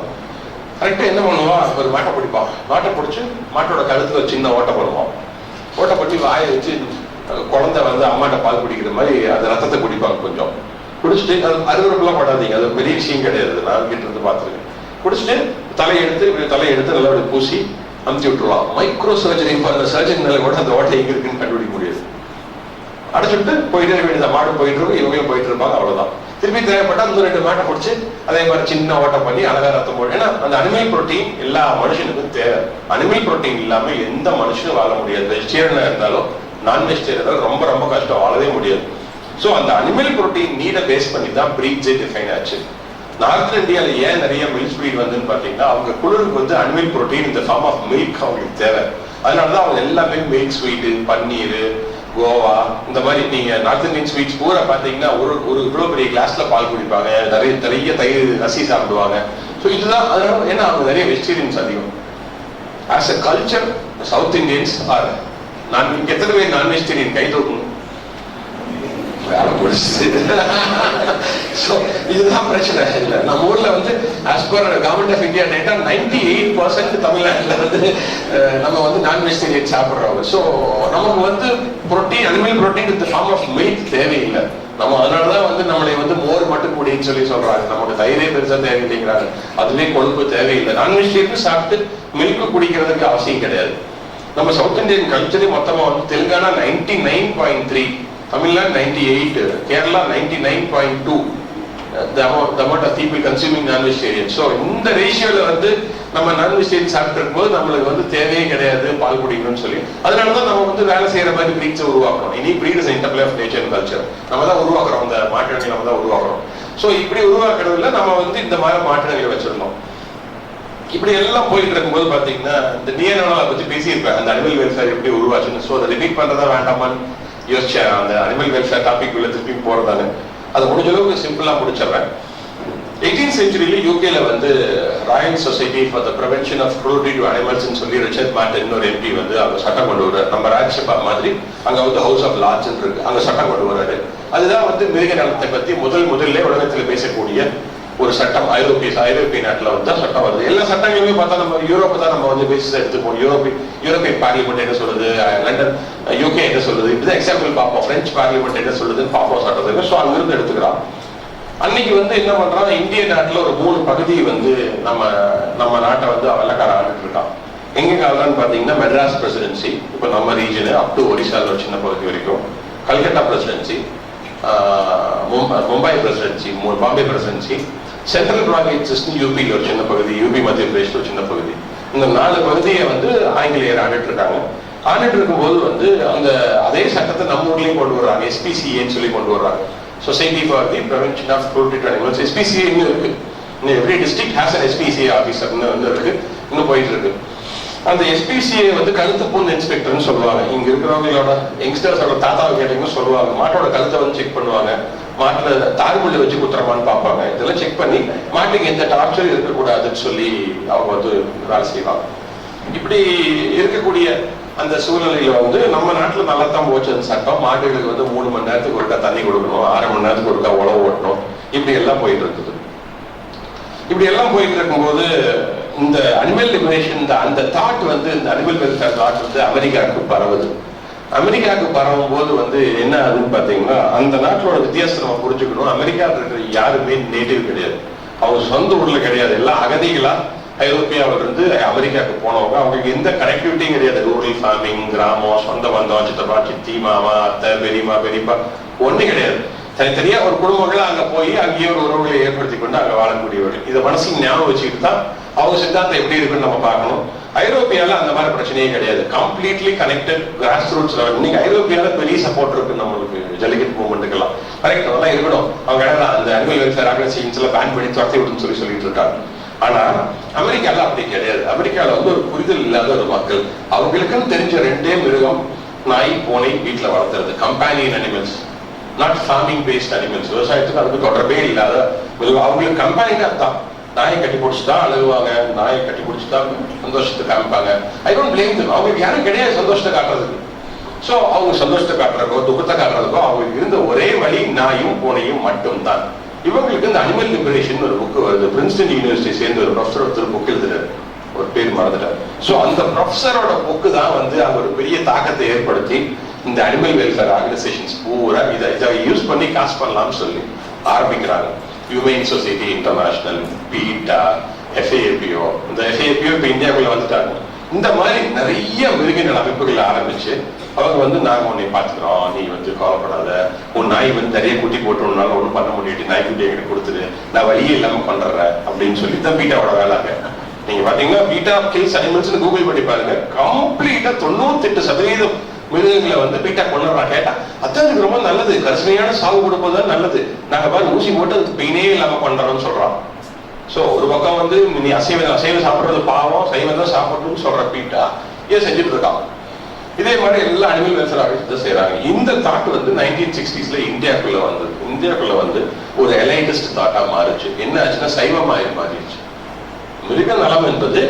கரெக்டா என்ன பண்ணுவான், ஒரு மாட்டை பிடிப்பான். மாட்டை பிடிச்சி மாட்டோட கழுத்துல ஒரு சின்ன ஓட்டை போடுவான். ஓட்டை போட்டு வாயை வச்சு குழந்தை வந்து அம்மாட்ட பால் குடிக்கிற மாதிரி அந்த ரத்தத்தை குடிப்பாங்க. கொஞ்சம் குடிச்சிட்டு, அது அறுவறுப்புலாம் படாதீங்க, அது பெரிய விஷயம் கிடையாது. நான் கிட்ட இருந்து பார்த்துருக்கேன். குடிச்சிட்டு தலையெடுத்து நல்லா பூசி அமுத்தி விட்டுருவான். மைக்ரோ சர்ஜரி பண்ண சர்ஜரினால கூட அந்த ஓட்டை எங்க இருக்குன்னு கண்டுபிடிக்க முடியாது. அடைச்சுட்டு போயிட்டே வேண்டியது. மாடு போயிட்டு இருக்கும், இவங்களும் போயிட்டு இருப்பாங்க, அவ்வளவுதான். திருப்பி தேவைப்பட்டா அந்த 2 மாட்டை பிடிச்சி அதே மாதிரி சின்ன ஓட்டம் பண்ணி அழகா ரத்தம் போடு. ஏன்னா அந்த அனிமல் புரோட்டீன் எல்லா மனுஷனுக்கும் தேவை. அனிமல் புரோட்டீன் இல்லாம எந்த மனுஷனும் வாழ முடியாது. வெஜிடேரியனா இருந்தாலும் நான் வெஜிடேரியன் ரொம்ப ரொம்ப கஷ்டம், வாழவே முடியாது. ஸோ அந்த அனிமல் புரோட்டீன் நீடை பேஸ் பண்ணி தான் பிரீட்ஸே டிஃபைன் ஆச்சு. நார்த் இந்தியாவில் ஏன் நிறைய மில்க் ஸ்வீட் வந்துன்னு பார்த்தீங்கன்னா, அவங்க குளிருக்கு வந்து அனிமல் புரோட்டீன் இந்த ஃபார்ம் ஆஃப் மில்க் அவங்களுக்கு தேவை. அதனாலதான் அவங்க எல்லாமே மில்க் ஸ்வீட்டு, பன்னீர், கோவா, இந்த மாதிரி நீங்க நார்த் இந்தியன் ஸ்வீட்ஸ் பூரா பாத்தீங்கன்னா ஒரு இவ்வளவு பெரிய கிளாஸ்ல பால் குடிப்பாங்க, நிறைய தயிர் ரசி சாப்பிடுவாங்க. ஸோ இதுதான். அதனால ஏன்னா அவங்க நிறைய வெஜிடேரியன்ஸ் அதிகம். As a culture south Indians are எத்தனை பேர் நான் வெஜிடேரியன் கை தூக்கணும், வேலை முடிச்சு. இதுதான் பிரச்சனை இல்லை. நம்ம ஊர்ல வந்து as per government of India data 98% தமிழ்நாட்டுல வந்து நம்ம வந்து நான் வெஜிடேரியன் சாப்பிடுறோம். ஸோ நமக்கு வந்து புரோட்டீன், அனிமல் புரோட்டீன் இந்த ஃபார்ம் ஆஃப் மில்க் தேவையில்லை. நம்ம அதனாலதான் வந்து நம்மளை வந்து மோர் மட்டும் குடின்னு சொல்லி சொல்றாங்க. நமக்கு தயிரே பெருசா தேவையில்லைங்கிறாங்க. அதுவே கொழுப்பு தேவையில்லை. நான் வெஜிடேரியன் சாப்பிட்டு மில்க் குடிக்கிறதுக்கு அவசியம் கிடையாது. நம்ம சவுத் இந்தியன் கல்ச்சரே மொத்தமா வந்து Telangana 99.3, Tamil Nadu 98, Kerala 99.2 the amount of people consuming non-vegetarian. So இந்த ரேஷியோல வந்து நம்ம நான்-வெஜிடேரியன் சாப்பிட்டு இருக்கும்போது நம்மளுக்கு வந்து தேவையே கிடையாது பால் குடிக்கணும்னு சொல்லி. அதனாலதான் நம்ம வந்து வேலை செய்யற மாதிரி பிரீட்ஸை உருவாக்கணும். இனி breed is interplay of nature and culture. நம்ம தான் உருவாக்குறோம், அந்த மாற்றங்களை நம்ம தான் உருவாக்குறோம். ஸோ இப்படி உருவாக்குறதுல நம்ம வந்து இந்த மாதிரி மாற்றங்களை வச்சிருந்தோம். இப்படி எல்லாம் போயிட்டு இருக்கும்போது பாத்தீங்கன்னா இந்த டிஎன்ஏ பத்தி பேசியிருப்பேன், அந்த அனிமல் வெல்ஃபேர் எப்படி உருவாச்சுன்னு. ஸோ அதை ரிப்பீட் பண்றதா வேண்டாமான்னு யோசிச்சேன். அந்த அனிமல் வெல்ஃபேர் டாபிக் உள்ள திருப்பி போறதானு அதை முடிஞ்ச அளவுக்கு சிம்பிளா முடிச்சிடுறேன். 18th centuryல யூகேல வந்து Royal Society for the prevention of cruelty to animals சொல்லி ரிச்சர்ட் மார்டின் ஒரு எம்பி வந்து அவங்க சட்டம் கொண்டு வர்றாரு. நம்ம ராஜ்யசபா மாதிரி அங்க வந்து ஹவுஸ் ஆஃப் லார்ட்ஸ் இருக்கு, அங்க சட்டம் கொண்டு வர்றாரு. அதுதான் வந்து மிருக நலத்தை பத்தி முதல்ல உலகத்துல பேசக்கூடிய ஒரு சட்டம். ஐரோப்பிய நாட்டுல வந்து சட்டம் வருது. எல்லா சட்டங்களுமே பார்த்தா நம்ம யூரோப்பை தான் நம்ம வந்து பேசிஸ் எடுத்துப்போம். யூரோப்பியன் பார்லிமெண்ட் என்ன சொல்லுது, லண்டன் யூகே என்ன சொல்லுது, இப்படிதான் எக்ஸாம்பிள் பார்ப்போம். பிரெஞ்சு பார்லிமெண்ட் என்ன சொல்லுதுன்னு பார்ப்போம் சட்டத்தை. ஸோ அங்கிருந்து எடுத்துக்கிறோம். அன்னைக்கு வந்து என்ன பண்றான், இந்திய நாட்டுல ஒரு 3 பகுதி வந்து நம்ம நாட்டை வந்து வெள்ளக்கார ஆண்டுட்டு இருக்கான். எங்க காலம்னு பாத்தீங்கன்னா மெட்ராஸ் பிரசிடென்சி, இப்ப நம்ம ரீஜனு அப் டு ஒரிசால ஒரு சின்ன பகுதி வரைக்கும், Calcutta presidency, Mumbai presidency, Bombay presidency, central provinces யூபியில் ஒரு சின்ன பகுதி, யூபி மத்திய பிரதேஷ்ல ஒரு சின்ன பகுதி. இந்த 4 பகுதியை வந்து ஆங்கிலேயர் ஆண்டுட்டு இருக்காங்க. ஆண்டுட்டு இருக்கும்போது வந்து அந்த அதே சட்டத்தை நம்ம ஊர்லயும் கொண்டு வர்றாங்க. SPCAன்னு சொல்லி கொண்டு வர்றாங்க, society for the prevention of cruelty to animals. SPCA இன்னும் இருக்கு. Every district has an SPCA officer இருக்கு, இன்னும் போயிட்டு இருக்கு. அந்த SPCA வந்து கழுத்து புண் இன்ஸ்பெக்டர்னு சொல்லுவாங்க. இங்க இருக்கிறவங்களோட யங்ஸ்டர்ஸோட தாத்தாவை கேட்டீங்கன்னு சொல்லுவாங்க. மாட்டோட கழுத்தை வந்து செக் பண்ணுவாங்க, மாட்டுல தார்முள்ள வச்சு குத்துறமான்னு பார்ப்பாங்க. இதெல்லாம் செக் பண்ணி மாட்டுக்கு எந்த டார்ச்சர் இருக்கக்கூடாதுன்னு சொல்லி அவங்க வந்து வேலை செய்வாங்க. இப்படி இருக்கக்கூடிய அந்த சூழ்நிலையில வந்து நம்ம நாட்டுல நல்லா தான் போச்சு அந்த சட்டம். மாடுகளுக்கு வந்து 3 மணி நேரத்துக்கு ஒருக்கா தண்ணி கொடுக்கணும், 6 மணி நேரத்துக்கு ஒருக்கா உழவு ஓட்டணும், இப்படி எல்லாம் போயிட்டு இருக்குது. இப்படி எல்லாம் போயிட்டு இருக்கும்போது இந்த அனிமல் லிபரேஷன், அந்த தாட் வந்து இந்த அனிமல் வெல்ஃபேர் தாட் வந்து அமெரிக்காவுக்கு பரவுது. அமெரிக்காவுக்கு பரவும் போது வந்து என்ன ஆகுதுன்னு பாத்தீங்கன்னா, அந்த நாட்டோட வித்தியாசத்தை நம்ம புரிஞ்சுக்கணும். அமெரிக்காவில் இருக்கிற யாருமே நேட்டிவ் கிடையாது, அவங்க சொந்த ஊர்ல கிடையாது, எல்லாம் அகதிகளா ஐரோப்பியாவில இருந்து அமெரிக்காவுக்கு போனவங்க. அவங்களுக்கு எந்த கனெக்டிவிட்டியும் கிடையாது. ரூரல் ஃபார்மிங், கிராமம், சொந்த பந்தம், சித்தப்பா சித்தி, மாமா, அத்தை, பெரியமா, பெரியப்பா ஒன்றும் கிடையாது. தனித்தனியா ஒரு குடும்பங்களா அங்க போய் அங்கேயே ஒரு உறவுகளை ஏற்படுத்தி கொண்டு அங்க வாழக்கூடியவர்கள். இதை மனசுக்கு ஞாபகம் வச்சுக்கிட்டு தான் அவங்க சித்தாந்தம் எப்படி இருக்குன்னு நம்ம பார்க்கணும். ஐரோப்பியால அந்த மாதிரி பிரச்சனையே கிடையாது. Completely connected cross roots level. இன்னைக்கு ஐரோப்பியால பெரிய சப்போர்ட் இருக்கு நம்மளுக்கு ஜல்லிக்கட்டு மூவ்மெண்ட்டுக்கெல்லாம். கரெக்ட், அதெல்லாம் இருக்கணும். அவங்க அந்த அனிமல் வெல்ஃபேர் ஆர்கனைசேஷன்ஸ் எல்லாம் பேன் பண்ணி துரத்தி விடுன்னு சொல்லிட்டு இருக்காங்க. ஆனா அமெரிக்கால அப்படி கிடையாது. அமெரிக்கால வந்து ஒரு புரிதல் இல்லாத ஒரு மக்கள். அவங்களுக்குன்னு தெரிஞ்ச 2 மிருகம், நாய், பூனை, வீட்டுல வளர்த்துறது, companion animals, not farming based animals. விவசாயத்துக்கு அதுக்கு தொடர்பே இல்லாத மிருகம். அவங்களுக்கு கம்பேனியன் தான். நாயை கட்டி பிடிச்சுதான் அழுகுவாங்க, நாயை கட்டி பிடிச்சுதான் சந்தோஷத்தை காமிப்பாங்க. I don't blame them. அவங்களுக்கு யாரும் கிடையாது சந்தோஷத்தை காட்டுறதுக்கு. சோ அவங்க சந்தோஷத்தை காட்டுறதுக்கோ துக்கத்தை காட்டுறதுக்கோ அவங்களுக்கு இருந்த ஒரே வழி நாயும் பூனையும் மட்டும்தான். இவங்களுக்கு இந்த அனிமல் லிபரேஷன் ஒரு புக் வருது. பிரின்ஸ்டன் யூனிவர்சிட்டி சேர்ந்து ஒரு ப்ரொஃபஸர் ஒருத்தர் புக் எழுதுறாரு, ஒரு பேர் மறந்துட்டார். சோ அந்த ப்ரொஃபஸரோட புக்கு தான் வந்து அங்க ஒரு பெரிய தாக்கத்தை ஏற்படுத்தி இந்த அனிமல் வெல்ஃபேர் ஆர்கனைசேஷன்ஸ் பூரா இதை யூஸ் பண்ணி காசு பண்ணலாம்னு சொல்லி ஆரம்பிக்கிறாங்க. Human society international, beta, FAPO. இந்த FAPO இப்ப இந்தியாவுக்குள்ள வந்துட்டாங்க. இந்த மாதிரி நிறைய மிருகங்கள் அமைப்புகள் ஆரம்பிச்சு அவங்க வந்து நாங்க உன்னை பாத்துக்கிறோம், நீ வந்து கவலைப்படாத, உன் நாய் வந்து நிறைய குட்டி போட்டுனால ஒண்ணும் பண்ண முடியாது, நாய்க்குட்டி எங்கிட்ட கொடுத்துரு, நான் வழியே இல்லாம பண்றேன் அப்படின்னு சொல்லி தான் பீட்டாவோட வேலைங்க. நீங்க பாத்தீங்கன்னா பீட்டா கில்ஸ் அனிமல்ஸ் கூகுள் பண்ணி பாருங்க, கம்ப்ளீட்டா 98% மிருகங்களை வந்து பீட்டா கொண்டுறான். கேட்டா அதான் ரொம்ப நல்லது, கரிசனையான சாவு கொடுப்பதுதான் நல்லது, நாங்க பாரு ஊசி போட்டு அதுக்கு பெயினே இல்லாம பண்றோம்னு சொல்றான். சோ ஒரு பக்கம் வந்து நீ அசைவம் சாப்பிடுறது பாவம், சைவம் தான் சாப்பிடணும்னு சொல்ற பீட்டா ஏன் செஞ்சுட்டு இருக்கான். இதே மாதிரி எல்லா அனிமல் வெல்ஃபேர் ஆர்கனைசேஷன்ஸ் செய்யறாங்க. இந்த தாட் வந்து 1960s இந்தியாக்குள்ள வந்தது. இந்தியாக்குள்ள வந்து ஒரு எலைட்டிஸ்ட் தாட்டா மாறிச்சு. என்ன ஆச்சுன்னா சைவமாயிரம் மாறிடுச்சு. மிருக நலம் என்பது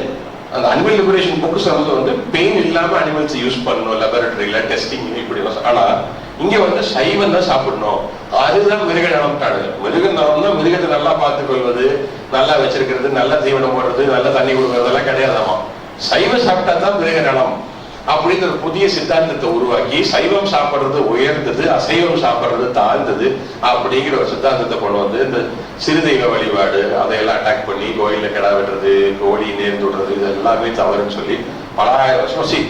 அந்த அனிமல் லிபரேஷன் புக்ஸ் வந்து பெயின் இல்லாம அனிமல்ஸ் யூஸ் பண்ணணும், லெபரட்டரியில டெஸ்டிங் இப்படி. ஆனா இங்க வந்து சைவம் தான் சாப்பிடணும், அதுதான் மிருக நலம்ட்டாடு. மிருக நலம்னா மிருகத்தை நல்லா பார்த்துக் கொள்வது, நல்லா வச்சிருக்கிறது, நல்லா தீவனம் போடுறது, நல்லா தண்ணி கொடுக்கறதெல்லாம் கிடையாதாமா. சைவம் சாப்பிட்டா தான் மிருக நலம் அப்படிங்கிற ஒரு புதிய சித்தாந்தத்தை உருவாக்கி சைவம் சாப்பிடுறது உயர்ந்தது, அசைவம் சாப்பிடுறது தாழ்ந்தது அப்படிங்கிற ஒரு சித்தாந்தத்தை கொண்டு வந்து இந்த சிறுதெய்வ வழிபாடு அதையெல்லாம் அட்டாக் பண்ணி கோயில கிடா வெட்டுறது, கோழி நேர்ந்து விடுறது, இது எல்லாமே தவறுன்னு சொல்லி பல ஆயிரம் வருஷம்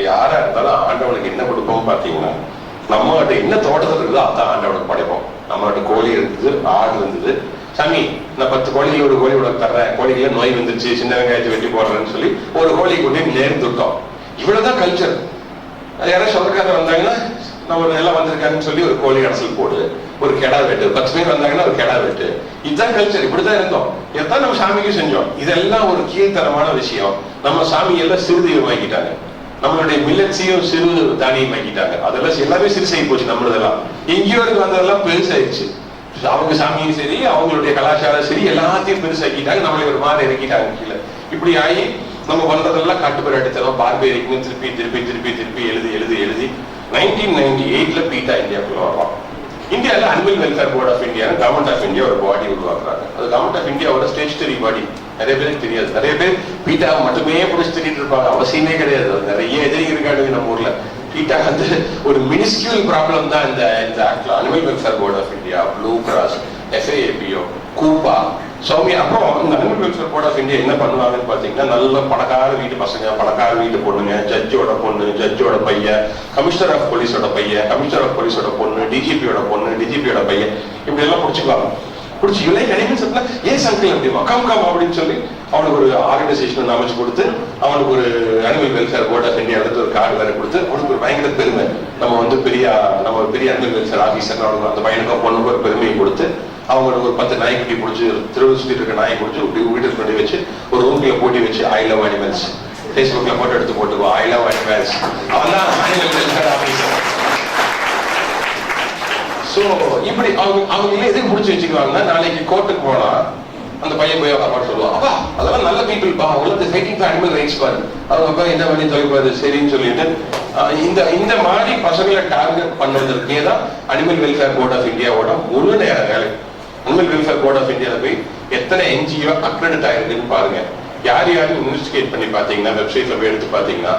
யாரா இருந்தாலும் ஆண்டவனுக்கு என்ன கொடுப்போம் பாத்தீங்கன்னா, நம்மகிட்ட என்ன தோட்டத்தில் இருக்குதோ அதான் ஆண்டவனுக்கு படைப்போம். நம்மகிட்ட கோழி இருந்தது, ஆடு இருந்தது, சாமி நான் 10 கோழிகள் ஒரு கோழி உனக்கு தர்றேன், கோழிகளை நோய் வந்துருச்சு, சின்ன வெங்காயத்தை வெட்டி போடுறேன்னு சொல்லி ஒரு கோழி கொண்டு நேர்ந்து விட்டோம். இவ்வளவுதான் கல்ச்சர். யாராவது சொந்தக்காரர் வந்தாங்கன்னா நம்ம எல்லாம் வந்திருக்காங்கன்னு சொல்லி ஒரு கோழி கடைசல் போடு, ஒரு கெடா வெட்டு, 10 பேர் வந்தாங்கன்னா ஒரு கெடா வெட்டு, இதுதான் கல்ச்சர். இப்படிதான் இருந்தோம். இதான் நம்ம சாமிக்கு செஞ்சோம். இதெல்லாம் ஒரு கீழ்த்தரமான விஷயம். நம்ம சாமி எல்லாம் சிறுதெய்வமாக்கிட்டாங்க. நம்மளுடைய மில்லட்ஸையும் சிறு தானியம் ஆக்கிட்டாங்க. அதெல்லாம் எல்லாமே சிறுசாகி போச்சு. நம்மளதெல்லாம் எங்கேயோ இருக்கு வந்ததெல்லாம் பெருசாயிடுச்சு. அவங்க சாமியும் சரி, அவங்களுடைய கலாச்சாரம் சரி, எல்லாத்தையும் பெருசாக்கிட்டாங்க. நம்மளை ஒரு மாதிரி இறக்கிட்டாங்க கீழே. இப்படி ஆகி நம்ம வந்ததெல்லாம் காட்டுப்பராட்டித்தனம், பார்பேரிக்னு திருப்பி திருப்பி திருப்பி திருப்பி எழுதி எழுதி எழுதி 1998 பீட்டா இந்தியாவுக்குள்ள வரலாம். இந்தியாவில் animal welfare board of India, government of India ஒரு பாடி உருவாக்குறாங்க. அது கவர்மெண்ட் ஆஃப் இந்தியாவோட ஸ்டேச்சுட்டரி பாடி. நிறைய பேருக்கு தெரியாது. நிறைய பேர் பீட்டாவை மட்டுமே பிடிச்சி திட்டிட்டு இருப்பாங்க. அவசியமே கிடையாது. நிறைய எதிரி இருக்காங்க நம்ம ஊர்ல. பீட்டா வந்து ஒரு மினிஸ்கியூல் ப்ராப்ளம் தான் இந்த ஆக்ட்ல. Animal welfare board of India, blue cross, FAAPO, CUPA, Soumya. அப்புறம் இந்த animal welfare board of India என்ன பண்ணுவாங்கன்னு பாத்தீங்கன்னா, நல்ல பணக்கார வீட்டு பசங்க, பணக்கார வீட்டு பொண்ணுங்க, ஜட்ஜோட பொண்ணு, ஜட்ஜோட பையன், கமிஷனர் ஆஃப் போலீஸோட பையன், கமிஷனர் ஆஃப் போலீஸோட பொண்ணு, டிஜிபியோட பொண்ணு, டிஜிபியோட பையன், இப்படி எல்லாம் பிடிச்சிக்குவாங்க. பிடிச்சி இவளே அனிமல்ஸ் ஏன் சங்கிள் அப்படிமா கம் அப்படின்னு சொல்லி அவனுக்கு ஒரு ஆர்கனைசேஷன் அமைச்சு கொடுத்து, அவனுக்கு ஒரு animal welfare board of India எடுத்து ஒரு கார்டு வேற கொடுத்து, அவனுக்கு ஒரு பயங்கர பெருமை. நம்ம வந்து பெரிய அனிமல் வெல்ஃபேர் ஆஃபீஸர், அவனுக்கு அந்த பையனுக்கும் பொண்ணுக்கு ஒரு பெருமையை கொடுத்து, அவங்களுக்கு ஒரு 10 நாய்க்குட்டி பிடிச்சி, திருவிழா சுற்றி இருக்க நாயை பிடிச்சி வீட்டுக்கு கொண்டு வச்சு ஒரு ரூம்ல போட்டி வச்சு ஐ லவ் அனிமல்ஸ், ஃபேஸ்புக்ல போட்டோ எடுத்து போட்டுக்குவோம், ஐ லவ் அனிமல்ஸ், அவன் தான் அனிமல் வெல்ஃபேர் ஆஃபீஸர். ஸோ இப்படி அவங்க எதுக்கு முடிச்சு வச்சுக்குவாங்கன்னா, நாளைக்கு கோர்ட்டுக்கு போனா அந்த பையன் போய் அப்பா சொல்லுவான், அப்பா அதெல்லாம் நல்ல பீப்புள் பா, அவங்க ஃபைட்டிங் ஃபார் அனிமல் ரைட்ஸ் பாரு, அவங்க அப்பா என்ன பண்ணி தொலைப்பாரு சரின்னு சொல்லிட்டு இந்த மாதிரி பசங்களை டார்கெட் பண்ணுவதற்கே தான் அனிமல் வெல்ஃபேர் போர்ட் ஆஃப் இந்தியாவோட முழு நேர வேலை. அனிமல் வெல்ஃபேர் போர்ட் ஆஃப் இந்தியாவில் போய் எத்தனை NGO அக்ரெடிட் ஆயிருக்குன்னு பாருங்க. யார் யாரும் இன்வெஸ்டிகேட் பண்ணி பாத்தீங்கன்னா, வெப்சைட்ல போய் எடுத்து பாத்தீங்கன்னா,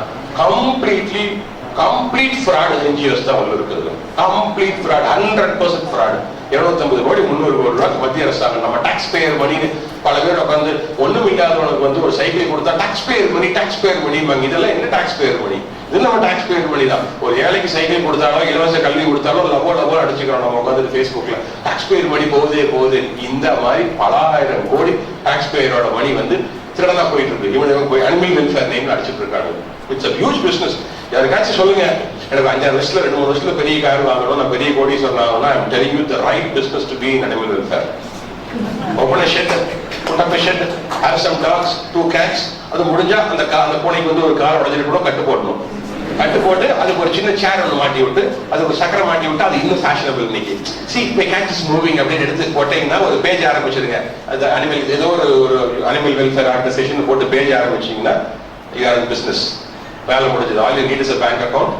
கம்ப்ளீட் ஃப்ராட் NGOs தான் உள்ள இருக்குது. Complete fraud, 100% fraud. 250 கோடி 300 கோடி ரூபாய்க்கு மத்திய அரசாங்கம் நம்ம டாக்ஸ் பேயர் மணின்னு பல பேர் உட்காந்து ஒண்ணும் இல்லாதவனுக்கு வந்து ஒரு சைக்கிள் கொடுத்தா டாக்ஸ் பேயர் மணி வாங்கி. இதெல்லாம் என்ன டாக்ஸ் பேயர் மணி? இது நம்ம டாக்ஸ் பேயர் மணி தான். ஒரு ஏழைக்கு சைக்கிள் கொடுத்தாலோ, இலவச கல்வி கொடுத்தாலோ லவோ அடிச்சுக்கிறோம் நம்ம உட்காந்து Facebookல. டாக்ஸ் பேயர் மணி போகுது. இந்த மாதிரி பல ஆயிரம் கோடி டாக்ஸ் பேயரோட மணி வந்து திருடனா போயிட்டு இருக்கு. இவனுக்கு போய் அனிமல் வெல்ஃபேர் நேம் அடிச்சுட்டு இருக்காங்க. It's a huge business. யாருக்காச்சும் சொல்லுங்க, எனக்கு 5-6 வருஷத்துல 2-3 வருஷத்துல பெரிய கார் வாங்கணும், நான் பெரிய கோடீஸ்வரன் ஆகணும்னா, I'm telling you the right business to be in animal welfare. Open a shed, put up a shed, have some dogs, 2 cats. அது முடிஞ்சா அந்த பூனைக்கு வந்து ஒரு கார் உடஞ்சிட்டு கூட கட்டு போடணும். கட்டு போட்டு அதுக்கு ஒரு சின்ன சேர் ஒன்று மாட்டி விட்டு, அதுக்கு ஒரு சக்கரை மாட்டி விட்டு, அது இன்னும் ஃபேஷனபிள் இன்னைக்கு. See my cat is moving அப்படின்னு எடுத்து போட்டீங்கன்னா ஒரு பேஜ் ஆரம்பிச்சிருங்க. அது அனிமல் ஏதோ ஒரு அனிமல் வெல்ஃபேர் ஆர்கனைசேஷன் போட்டு பேஜ் ஆரம்பிச்சீங்கன்னா you are in business. வேலை முடிஞ்சது. All you need is a bank account.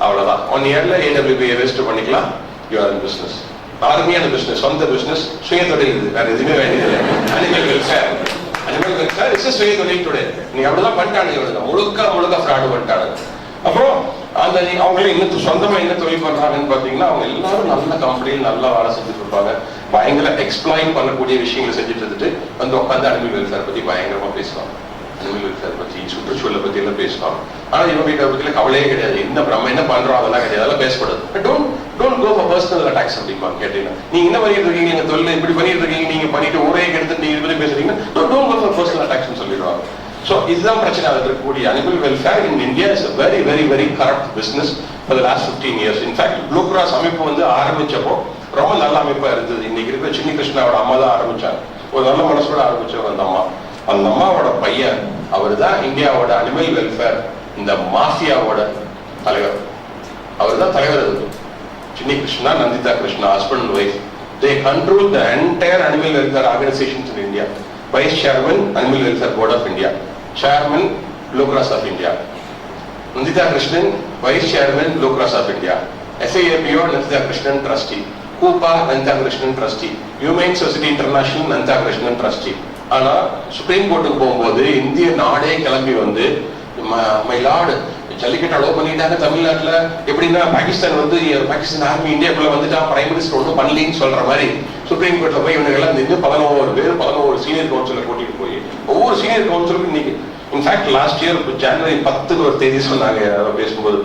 அவ்வளவுதான். 1 இயர்ல AWPA ரெஜிஸ்டர் பண்ணிக்கலாம். you are in business. ஆர்மியான பிசினஸ், சொந்த பிசினஸ், சுய தொழில். இது வேற எதுவுமே வேண்டியதில்லை. அனிமல் வெல்ஃபேர் இஸ் சுய தொழில் டுடே. நீங்க அப்படிதான் பண்ணிட்டானுங்க. முழுக்க ஃப்ராடு பண்ணிட்டானுங்க. அப்புறம் அந்த அவங்களே இன்னும் சொந்தமா என்ன தொழில் பண்றாங்கன்னு பாத்தீங்கன்னா, அவங்க எல்லாரும் நல்ல கம்பெனியில் நல்லா வேலை செஞ்சுட்டு இருப்பாங்க. பயங்கர எக்ஸ்ப்ளாய்ட் பண்ணக்கூடிய விஷயங்களை செஞ்சுட்டு இருந்துட்டு வந்து உட்காந்து அனிமல் வெல்ஃபேர் பத்தி பயங்கரமா பேசுவாங்க. அனிமல் வெல்ஃபேர் பத்தி, சுற்றுச்சூழலை பத்தி எல்லாம் பேசுவாங்க. ஆனா இவங்க வீட்டை பத்தியில கவலையே கிடையாது. நம்ம என்ன பண்றோம் அதெல்லாம் கிடையாது. அதெல்லாம் பேசக்கூடாது. Don't go for personal attacks அப்படிமா கேட்டீங்கன்னா, நீங்க என்ன பண்ணிட்டு இருக்கீங்க, நீங்க தொழில் இப்படி பண்ணிட்டு இருக்கீங்க, நீங்க பண்ணிட்டு ஊரே எடுத்து நீங்க இது பத்தி பேசுறீங்கன்னா, don't go for personal attacks சொல்லிடுவாங்க. So இதுதான் பிரச்சனை. அதில் இருக்கக்கூடிய animal welfare in India is very very very corrupt business for the last 15 years. In fact blue cross அமைப்பு வந்து ஆரம்பிச்சப்போ ரொம்ப நல்ல அமைப்பா இருந்தது. இன்னைக்கு இருக்கிற சின்ன கிருஷ்ணாவோட அம்மா தான் ஆரம்பிச்சாங்க. ஒரு நல்ல மனசோட ஆரம்பிச்சவர் அந்த அம்மா. அந்த அம்மாவோட பையன் அவர் தான் இந்தியாவோட அனிமல் வெல்ஃபேர் இந்த மாஃபியாவோட தலைவர். அவர் தான் தலைவர். அது Chinny Krishna, Nandita Krishna, husband and wife. They control the entire animal welfare organizations in India. Vice chairman animal welfare board of India, chairman blue cross of India. Nandita Krishnan vice chairman blue cross of India. FAAPO Nandita Krishnan trustee. CUPA Nandita Krishnan trustee. Humane society international Nandita Krishnan trustee. ஆனா சுப்ரீம் கோர்ட்டுக்கு போகும்போது இந்திய நாடே கிளம்பி வந்து, மை லார்டு ஜல்லிக்கட்டு அலோவ் பண்ணிட்டாங்க தமிழ்நாட்டுல. எப்படின்னா பாகிஸ்தான் வந்து பாகிஸ்தான் ஆர்மி இந்தியாக்குள்ள வந்துட்டா, பிரைம் மினிஸ்டர் ஒன்றும் பண்ணலின்னு சொல்ற மாதிரி சுப்ரீம் கோர்ட்ல போய் இவங்க எல்லாம் நின்று 11 சீனியர் கவுன்சிலர் கூட்டிட்டு போய் ஒவ்வொரு சீனியர் கவுன்சிலருக்கும் இன்னைக்கு இன்ஃபேக்ட் லாஸ்ட் இயர் ஜனவரி 10 ஒரு தேதி சொன்னாங்க பேசும்போது.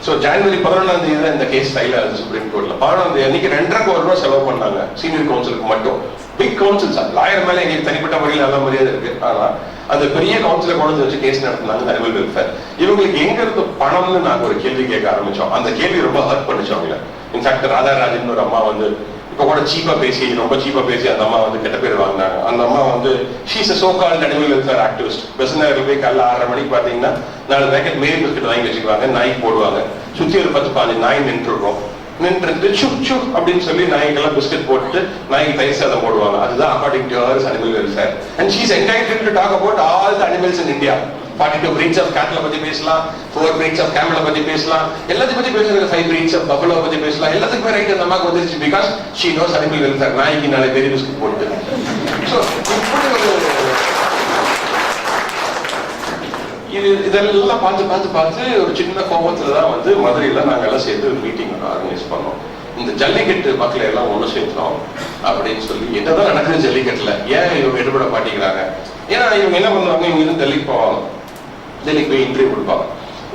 ஸோ ஜனவரி 11 தான் இந்த கேஸ் ஃபைல் ஆகுது சுப்ரீம் கோர்ட்ல. 11 அன்னைக்கு 2.5 கோடி ரூபாய் செலவு பண்ணாங்க சீனியர் கவுன்சிலுக்கு மட்டும். பிக் கவுன்சில் சார், லாயர் மேல எங்களுக்கு தனிப்பட்ட முறையில் நல்ல மரியாதை இருக்கு. ஆனா அந்த பெரிய கவுன்சிலை கொண்டு வச்சு கேஸ் நடத்தினாங்க அனிமல் வெல்ஃபேர். இவங்களுக்கு எங்க இருந்து பணம்னு நாங்க ஒரு கேள்வி கேட்க ஆரம்பிச்சோம். அந்த கேள்வி ரொம்ப ஹர்ட் பண்ணிச்சோம் அவங்கள. இன்ஃபேக்ட் ராதாராஜன் ஒரு அம்மா வந்து இப்போ கூட சீப்பா பேசி ரொம்ப சீப்பா பேசி அந்த அம்மா வந்து கெட்ட பேர் வாங்கினாங்க. அந்த அம்மா வந்து she's so called animal welfare activist. பெசநகர்ல போய் காலைல 6:30 மணிக்கு பாத்தீங்கன்னா 4 பேக்கெட் மேரி பிஸ்கட் வாங்கி வச்சுக்குவாங்க, நாய்க்கு போடுவாங்க. சுத்தி ஒரு 10-15 நாய் நின்றுருக்கும். நின்று சு அப்படின்னு சொல்லி நாய்க்கெல்லாம் பிஸ்கட் போட்டு நாய்க்கு தயிர் சாதம் போடுவாங்க. அதுதான் according to her animal welfare. And she's entitled to talk about all the animals in India. 42 breeds of cattle பத்தி பேசலாம், 4 breeds of camel பத்தி பேசலாம், எல்லாத்தையும் பத்தி பேசுறது. 5 breeds of buffalo பத்தி பேசலாம். எல்லாத்துக்குமே ரைட் அந்த அம்மாக்கு வந்துருச்சு. Because she knows animal welfare. நாய்க்கு 4 பேரி பிஸ்கட் போட்டு. ஸோ இதெல்லாம் பார்த்து ஒரு சின்ன கோபத்துல தான் வந்து மதுரையில நாங்க எல்லாம் சேர்ந்து ஒரு மீட்டிங் ஆர்கனைஸ் பண்ணோம். இந்த ஜல்லிக்கட்டு மக்களை எல்லாம் ஒண்ணு சேர்த்தோம் அப்படின்னு சொல்லி என்னதான் நடக்குது ஜல்லிக்கட்டுல, ஏன் இவங்க ஈடுபட மாட்டேங்கிறாங்க. ஏன்னா இவங்க என்ன பண்ணுவாங்க, இவங்க இருந்து டெல்லிக்கு போவாங்க, டெல்லிக்கு போய் இன்டர்வியூ கொடுப்பாங்க.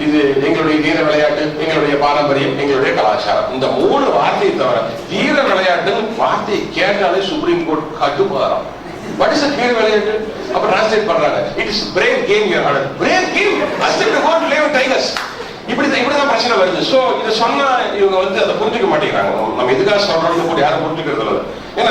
இது எங்களுடைய வீர விளையாட்டு, எங்களுடைய பாரம்பரியம், எங்களுடைய கலாச்சாரம், இந்த 3 வார்த்தையை தவிர வீர விளையாட்டுன்னு வார்த்தையை கேட்டாலே சுப்ரீம் கோர்ட் கட்டுப்பாரம். What is a வீர விளையாட்டு? அப்ப டிரான்ஸ்லேட் பண்றாங்க, it is brave game you are having. Brave game? Asking to go to live with tigers. இப்படிதான் பிரச்சனை வருது. சோ இதை சொன்னா இவங்க வந்து அதை புரிஞ்சுக்க மாட்டேங்கிறாங்க. நம்ம எதுக்காக சொல்றோம்னு கூட யாரும் புரிஞ்சுக்கிறது இல்லை. ஏன்னா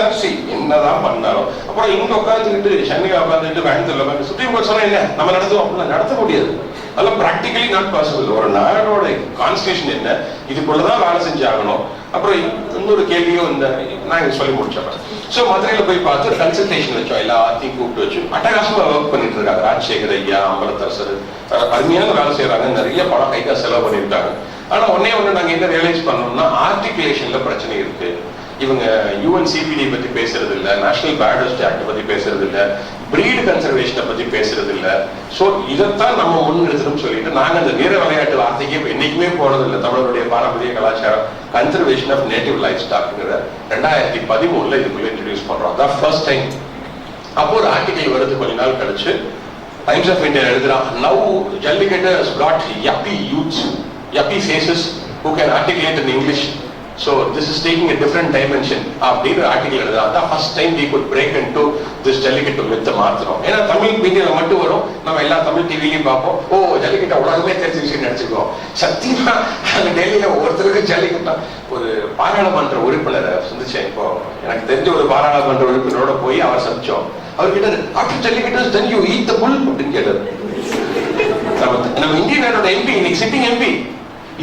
என்னதான் பண்ணாலும் அப்புறம் இங்க உட்காந்துக்கிட்டு சென்னையில உட்காந்துட்டு கோயம்புத்தூர்ல உட்காந்து சுப்ரீம் கோர்ட் சொன்னா என்ன நம்ம நடத்துவோம் அப்படின்னா நடத்த முடியாது. அதெல்லாம் பிராக்டிகலி நாட் பாசிபிள். ஒரு நாடோட கான்ஸ்டிடியூஷன் என்ன, இதுக்குள்ளதான் வேலை செஞ்சாகணும். அப்புறம் இன்னொரு கேள்வியும் இந்த நான் சொல்லி முடிச்சிடறேன். சோ மதுரையில போய் பார்த்து ஒரு கன்சல்டேஷன் வச்சோம், எல்லாத்தையும் கூப்பிட்டு வச்சு அட்டகாசமா ஒர்க் பண்ணிட்டு இருக்காங்க. ராஜசேகரையா, அம்பலத்தரசர் அருமையான வேலை செய்யறாங்க, நிறைய பணம் கைக்கா செலவு பண்ணிருக்காங்க. ஆனா ஒன்னே நாங்க என்ன ரியலைஸ் பண்ணோம்னா ஆர்டிகுலேஷன்ல பிரச்சனை இருக்கு. இவங்க UNCPD பத்தி பேசுறது இல்ல, நேஷனல் பயோடைவர்சிட்டி ஆக்ட் பத்தி பேசுறது இல்ல, பிரீடு கன்சர்வேஷனை பத்தி பேசுறது இல்ல. சோ இதைத்தான் நம்ம முன்னிறுத்தணும் சொல்லிட்டு நாங்க அந்த வீர விளையாட்டு வார்த்தைக்கு என்னைக்குமே போறது இல்லை. தமிழருடைய பாரம்பரிய கலாச்சாரம் கன்சர்வேஷன் ஆஃப் நேட்டிவ் லைஃப் ஸ்டாக்ங்கிற 2013 இதுக்குள்ள இன்ட்ரோடியூஸ் பண்றோம். அதான் ஃபர்ஸ்ட் டைம். அப்போ ஒரு ஆர்டிகல் வருது கொஞ்ச நாள் கழிச்சு, டைம்ஸ் ஆஃப் இந்தியா எழுதுறான், now jallikattu has brought yuppie youths, yuppie faces who can articulate in English. So this is taking a different dimension. அப்படின்ற ஆர்டிகல் எழுதுறா. அதான் first time we could break into this jallikattu மித்த மாத்திரம். ஏன்னா தமிழ் மீடியால மட்டும் வரும், நம்ம எல்லா தமிழ் டிவிலையும் பார்ப்போம். ஓ ஜல்லிக்கட்டு உலகமே தெரிஞ்ச விஷயம் நினைச்சுக்கோம். சத்தியமா அங்க டெல்லியில ஒருத்தருக்கு ஜல்லிக்கட்டா ஒரு பாராளுமன்ற உறுப்பினரை சந்திச்சேன். இப்போ எனக்கு தெரிஞ்ச ஒரு பாராளுமன்ற உறுப்பினரோட போய் அவர் சந்திச்சோம். அவர் கேட்டாரு, after jallikattu then you eat the bull அப்படின்னு கேட்டாரு. நம்ம இந்தியனோட எம்பி, இன்னைக்கு சிட்டிங் எம்பி.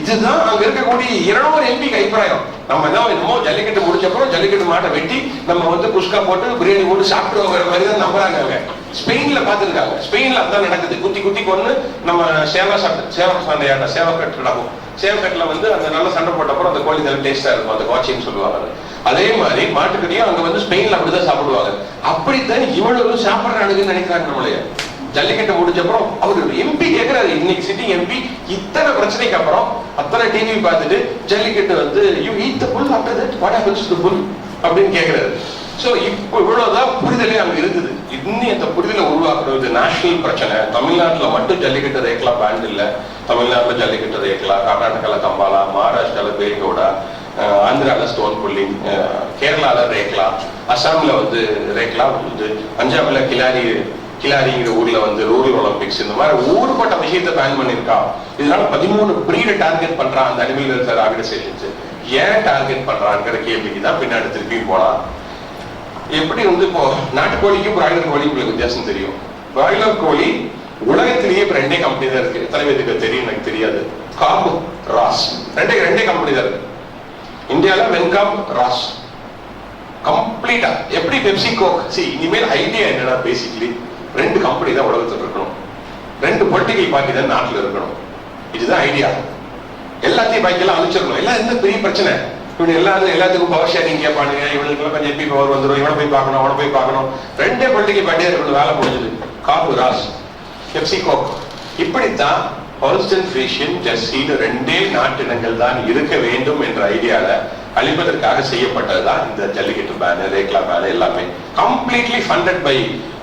இதுதான் அங்க இருக்கக்கூடிய 200 எம்பிக்கு அபிப்பிராயம். நம்ம என்ன என்னமோ ஜல்லிக்கட்டு முடிச்சப்பறம் ஜல்லிக்கட்டு மாட்டை வெட்டி நம்ம வந்து குஸ்கா போட்டு பிரியாணி போட்டு சாப்பிடுவோங்கிற மாதிரி தான் நம்புறாங்க. அவங்க ஸ்பெயின்ல பாத்துருக்காங்க. ஸ்பெயின்ல அதான் நடக்குது. குத்தி கொண்டு நம்ம சண்டையாட்ட சேவக்கட்டு சேவக்கட்டுல வந்து அந்த நல்ல சண்டை போட்டப்பறம் அந்த கோழி நல்ல டேஸ்டா இருக்கும், அந்த காட்சின்னு சொல்லுவாங்க. அதே மாதிரி மாட்டுக்கறியும் அங்க வந்து ஸ்பெயின்ல அப்படிதான் சாப்பிடுவாங்க. அப்படித்தான் இவ்வளவு சாப்பிடுறானுன்னு நினைக்கிறாங்க நம்மளைய. ஜல்லிக்கட்டு முடிஞ்சப்பறம் அவரு எம்பி கேட்கிறாரு, இன்னைக்கு சிட்டிங் எம்பி இத்தனை பிரச்சனைக்கு அப்புறம் அத்தனை டிவி பார்த்துட்டு ஜல்லிக்கட்டு வந்து you eat the bull after that what happens to the bull அப்படின்னு கேட்கிறாரு. சோ இப்போ இவ்வளவுதான் புரிதலே அங்க இருக்குது. இன்னும் இந்த புரிதலை உருவாக்குறது நேஷனல் பிரச்சனை. தமிழ்நாட்டுல மட்டும் ஜல்லிக்கட்டு ரேக்லா பேண்ட் இல்ல, தமிழ்நாட்டுல ஜல்லிக்கட்டு ரேக்லா, கர்நாடகால கம்பாலா, மகாராஷ்டிரால பேரிகோடா, ஆந்திரால ஸ்டோன் புல்லிங், கேரளால ரேக்லா, அசாம்ல வந்து ரேக்லா, பஞ்சாப்ல கிலாரிங்கிற ஊர்ல வந்து ரூரல் ஒலிம்பிக்ஸ், இந்த மாதிரி ஊர்பட்ட விஷயத்தை பேன் பண்ணிருக்கா. இதனால 13 பிரீட டார்கெட் பண்றான் அந்த அனிமல் வெல்ஃபேர் ஆர்கனைசேஷன்ஸ். ஏன் டார்கெட் பண்றாங்கிற கேள்விக்கு தான் பின்னாடி திருப்பி போலாம். எப்படி வந்து இப்போ நாட்டுக்கோழிக்கும் பிராய்லர் கோழிக்கும் வித்தியாசம் தெரியும். பிராய்லர் கோழி உலகத்திலேயே இப்ப 2 கம்பெனி தான் இருக்கு. எத்தனை பேருக்கு தெரியும் எனக்கு தெரியாது. காப், ராஸ், ரெண்டே கம்பெனி தான் இருக்கு இந்தியால. வென்காப், ராஸ் கம்ப்ளீட்டா. எப்படி பெப்சி கோக். இனிமேல் ஐடியா என்னன்னா பேசிக்கலி 2 கம்பெனி தான் உலகத்தில் இருக்கணும், 2 பொலிட்டிக்கல் பார்ட்டி தான் நாட்டில் இருக்கணும். இதுதான் ஐடியா. எல்லாத்தையும் பாக்கியெல்லாம் அழிச்சிடணும். எல்லாம் எந்த பெரிய பிரச்சனை. இவங்க எல்லாத்துக்கும் பவர் ஷேரிங் கேட்பானுங்க. இவனுக்கு கொஞ்சம் எம்பி பவர் வந்துடும், இவனை போய் பார்க்கணும், அவனை போய் பார்க்கணும். 2 பொலிட்டிக்கல் பார்ட்டியா இருக்கணும். வேலை முடிஞ்சது. காப்பு, ராஸ், பெப்சி கோக். இப்படித்தான் ஹால்ஸ்டன் ஃப்ரீஷியன், ஜெர்சி 2 நாட்டினங்கள் தான் இருக்க வேண்டும் என்ற ஐடியால அழிப்பதற்காக செய்யப்பட்டதுதான் இந்த ஜல்லிக்கட்டு பேன், ரேக்லா பேன் எல்லாமே. Completely funded by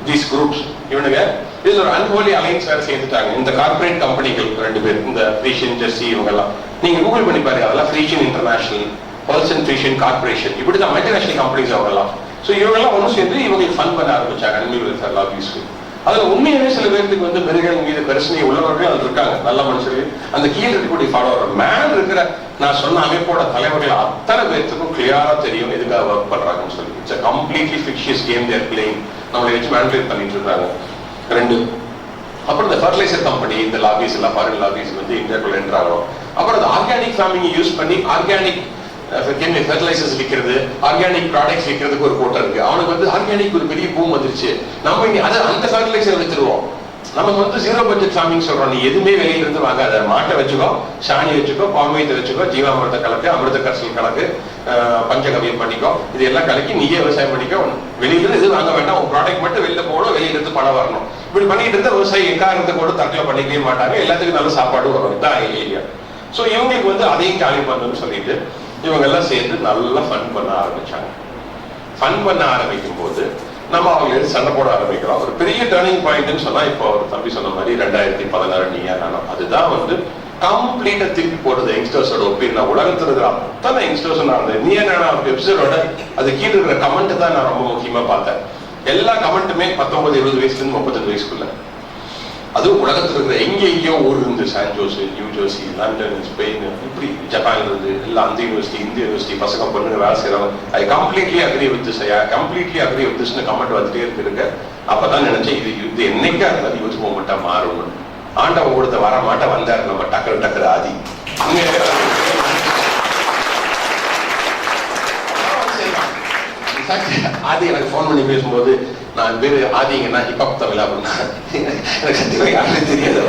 these groups. இவனுங்க இதுல ஒரு அன்ஹோலி அலைன்ஸ் வேற சேர்ந்துட்டாங்க. இந்த கார்பரேட் கம்பெனிகள் 2 பேர், இந்த ஃப்ரீஷியன், ஜெர்சி இவங்க எல்லாம் நீங்க கூகுள் பண்ணி பாருங்க. அதெல்லாம் ஃப்ரீஷியன் இன்டர்நேஷனல், ஹால்ஸ்டன் ஃப்ரீஷியன் கார்பரேஷன், இப்படிதான் மல்டிநேஷனல் கம்பெனிஸ் அவங்க எல்லாம். சோ இவங்க எல்லாம் ஒன்னும் சேர்ந்து இவங்களுக்கு ஃபண்ட் பண்ண ஆரம்பிச்சாங்க அனிமல் வெல்ஃபேர் லாபிஸ்க்கு. அதுல உண்மையாவே சில பேருக்கு வந்து மிருகங்கள் மீது கரிசனை உள்ளவர்கள் அது இருக்காங்க, நல்ல மனுஷர்கள். அந்த கீழே இருக்கக்கூடிய ஃபாலோவர் மேன் இருக்கிற நான் சொன்ன அமைப்போட தலைவர்கள் அத்தனை பேர்த்துக்கும் கிளியரா தெரியும் எதுக்காக ஒர்க் பண்றாங்கன்னு சொல்லி. It's a completely fictitious game they are playing. நம்மளை வச்சு மேனிபுலேட் பண்ணிட்டு இருக்காங்க. 2 அப்புறம் இந்த ஃபர்டிலைசர் கம்பெனி, இந்த லாபிஸ் எல்லாம் ஃபாரின் லாபிஸ் வந்து இந்தியாக்குள்ள என்ட்ராகும். அப்புறம் அந்த ஆர்கானிக் ஃபார்மிங் யூஸ் பண்ணி ஆர்கானிக் ஃபெர்டிலைசர்ஸ் விற்கிறது, ஆர்கானிக் ப்ராடக்ட்ஸ் விற்கிறதுக்கு ஒரு கூட்டம் இருக்கு. அவனுக்கு வந்து ஆர்கானிக் ஒரு பெரிய பூம் வந்துருச்சு. நம்ம இங்க அதை அந்த ஃபெர்டிலைசர் வச்சிருவோம். நம்ம வந்து 0 பட்ஜெட் ஃபார்மிங் சொல்றோம். நீ எதுவுமே வெளியில இருந்து வாங்காத, மாட்டை வச்சுக்கோ, சாணி வச்சுக்கோ, பால்மயத்தை வச்சுக்கோ, ஜீவாமிரத கலக்கு, அமிர்த கரிசல் கலக்கு, பஞ்சகவியம் பண்ணிக்கோ, இது எல்லாம் கலக்கி நீயே விவசாயம் பண்ணிக்கோ. வெளியில இருந்து எது வாங்க வேண்டாம், உன் ப்ராடக்ட் மட்டும் வெளியில போகணும், வெளியில இருந்து பணம் வரணும். இப்படி பண்ணிட்டு இருந்தா விவசாயி எக்காரணத்தை கூட தற்கொலை பண்ணிக்கவே மாட்டாங்க, எல்லாத்துக்கும் நல்ல சாப்பாடு வரும். இதுதான் ஐடியா. ஸோ இவங்களுக்கு வந்து அதையும் காலி பண்ணணும்னு சொல்லிட்டு இவங்க எல்லாம் சேர்ந்து நல்லா ஃபன் பண்ண ஆரம்பிச்சாங்க. ஃபன் பண்ண ஆரம்பிக்கும் போது நம்ம அவங்க சண்டை போட ஆரம்பிக்கிறோம். ஒரு பெரிய டர்னிங் பாயிண்ட்னு சொன்னா இப்போ ஒரு தம்பி சொன்ன மாதிரி 2016 நீயா நானா, அதுதான் வந்து கம்ப்ளீட்டா திருப்பி போடுறது யங்ஸ்டர்ஸோட ஒப்பீனியன். நான் உலகத்துல இருக்கிற அத்தனை யங்ஸ்டர்ஸ் நான் அந்த நீயா நானா எபிசோடோட அது கீழே இருக்கிற கமெண்ட் தான் நான் ரொம்ப முக்கியமா பார்த்தேன். எல்லா கமெண்ட்டுமே 19-20 வயசுல இருந்து 35 வயசுக்குள்ள. அதுவும் உலகத்துல இருக்கிற எங்கெங்கயோ ஊர் இருந்து, San Jose, New Jersey, London, Spain, இப்படி ஜப்பான்ல இருந்து எல்லாம் அந்த யூனிவர்சிட்டி, இந்த யூனிவர்சிட்டி பசங்க பொண்ணுங்க வேலை செய்யறவங்க, I completely agree with this, completely agree with திஸ்னு கமெண்ட் வந்துட்டே இருக்கு. அப்பதான் நினைச்சேன் இது என்னைக்கா இருந்தாலும் யூத் மூவ்மெண்டா மாறும். ஆண்டவன் கொடுத்த வர மாட்ட வந்தாரு நம்ம டக்கர் ஆதி. ஆதி எனக்கு போன் பண்ணி பேசும்போது, நான் பேரு ஆதிங்கன்னா ஹிப்ஹாப் தமிழ் அப்படின்னா எனக்கு சத்தியமா யாருமே தெரியாது.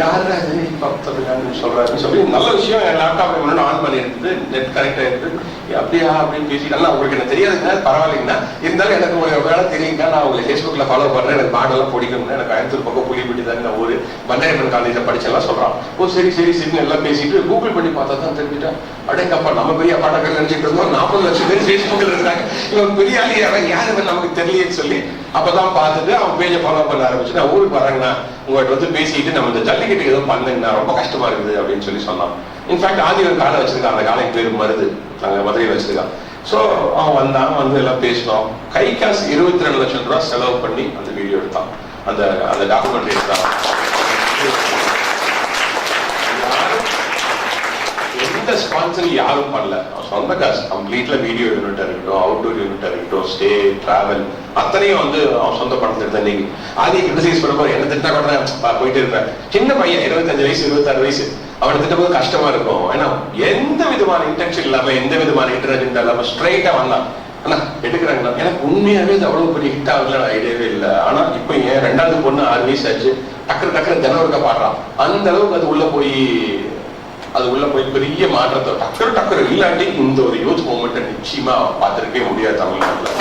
யாரு அது ஹிப்ஹாப் தமிழான்னு சொல்றாருன்னு சொல்லி நல்ல விஷயம். என் லேப்டாப் முன்னாடி ஆன் பண்ணி இருக்குது, நெட் கனெக்ட் ஆயிருக்கு. அப்படியா அப்படின்னு பேசிட்டு, உங்களுக்கு என்ன தெரியாதுங்க, பரவாயில்லைங்கண்ணா, இருந்தாலும் எனக்கு ஒரு வேலை தெரியுங்க, நான் உங்களை ஃபேஸ்புக்ல ஃபாலோ பண்றேன், எனக்கு பாடெல்லாம் பிடிக்கும்னு. எனக்கு 5 பக்கம் புலிப்பட்டி தாங்க ஒரு பண்டாரிமன் காலேஜில் படிச்செல்லாம் சொல்றான். ஓ சரி எல்லாம் பேசிட்டு கூகுள் பண்ணி பார்த்தா தான் தெரிஞ்சுட்டேன். அடேங்கப்பா, நம்ம பெரிய பாடகர் நினைச்சிட்டு இருந்தோம், 40 லட்சம் பேர் ஃபேஸ்புக்ல இருக்காங்க, இவன் பெரிய ஆளி யாரு நமக்கு தெரியலன்னு சொல்லி அப்பதான் பார்த்துட்டு அவன் பேஜை ஃபாலோ பண்ண ஆரம்பிச்சு, நான் ஊருக்கு வரேங்கண்ணா, உங்கள்கிட்ட வந்து பேசிட்டு நம்ம இந்த ஜல்லிக்கட்டுக்கு எதுவும் பண்ணுங்கண்ணா, ரொம்ப கஷ்டமா இருக்குது அப்படின்னு சொல்லி சொன்னான். இன்ஃபேக்ட் ஆதி ஒரு காலை வச்சிருக்கான், அந்த காலைக்கு பேரு மருது, நாங்க மதுரையில் வச்சிருக்கான். ஸோ அவன் வந்தான், வந்து எல்லாம் பேசினோம். கை காசு 22 லட்சம் ரூபாய் செலவு பண்ணி அந்த வீடியோ எடுத்தான், அந்த டாக்குமெண்ட்ரி எடுத்தான். எந்த ஸ்பான்சர் யாரும் பண்ணல, சொந்த காசு கம்ப்ளீட்ல. வீடியோ யூனிட்டா இருக்கட்டும், அவுட்டோர் யூனிட்டா இருக்கட்டும், ஸ்டே, டிராவல், அத்தனையும் வந்து அவன் சொந்த பணத்தை எடுத்த. இன்னைக்கு ஆதி கிரிட்டிசைஸ் பண்ணும்போது என்ன திட்டா கூட போயிட்டு இருப்பேன். சின்ன பையன் 25 வயசு 26 வயசு, அவனை திட்டம்போது கஷ்டமா இருக்கும். ஏன்னா எந்த விதமான இன்டென்ஷன் இல்லாம, எந்த விதமான இன்டர்நெட் இல்லாம ஸ்ட்ரைட்டா வந்தான். ஆனா எடுக்கிறாங்களா, எனக்கு உண்மையாவே அது அவ்வளவு பெரிய ஹிட் ஆகுதுல ஐடியாவே இல்லை. ஆனா இப்ப ஏன் 2வது பொண்ணு 6 வயசு ஆச்சு, டக்குனு தினம் இருக்க பாடுறான். அந்த அளவுக்கு அது உள்ள போய் பெரிய மாற்றத்தை டக்கர் இல்லாட்டி இந்த ஒரு யூத் மூவ்மெண்ட்டை நிச்சயமா பார்த்திருக்கவே முடியாது தமிழ்நாட்டில்.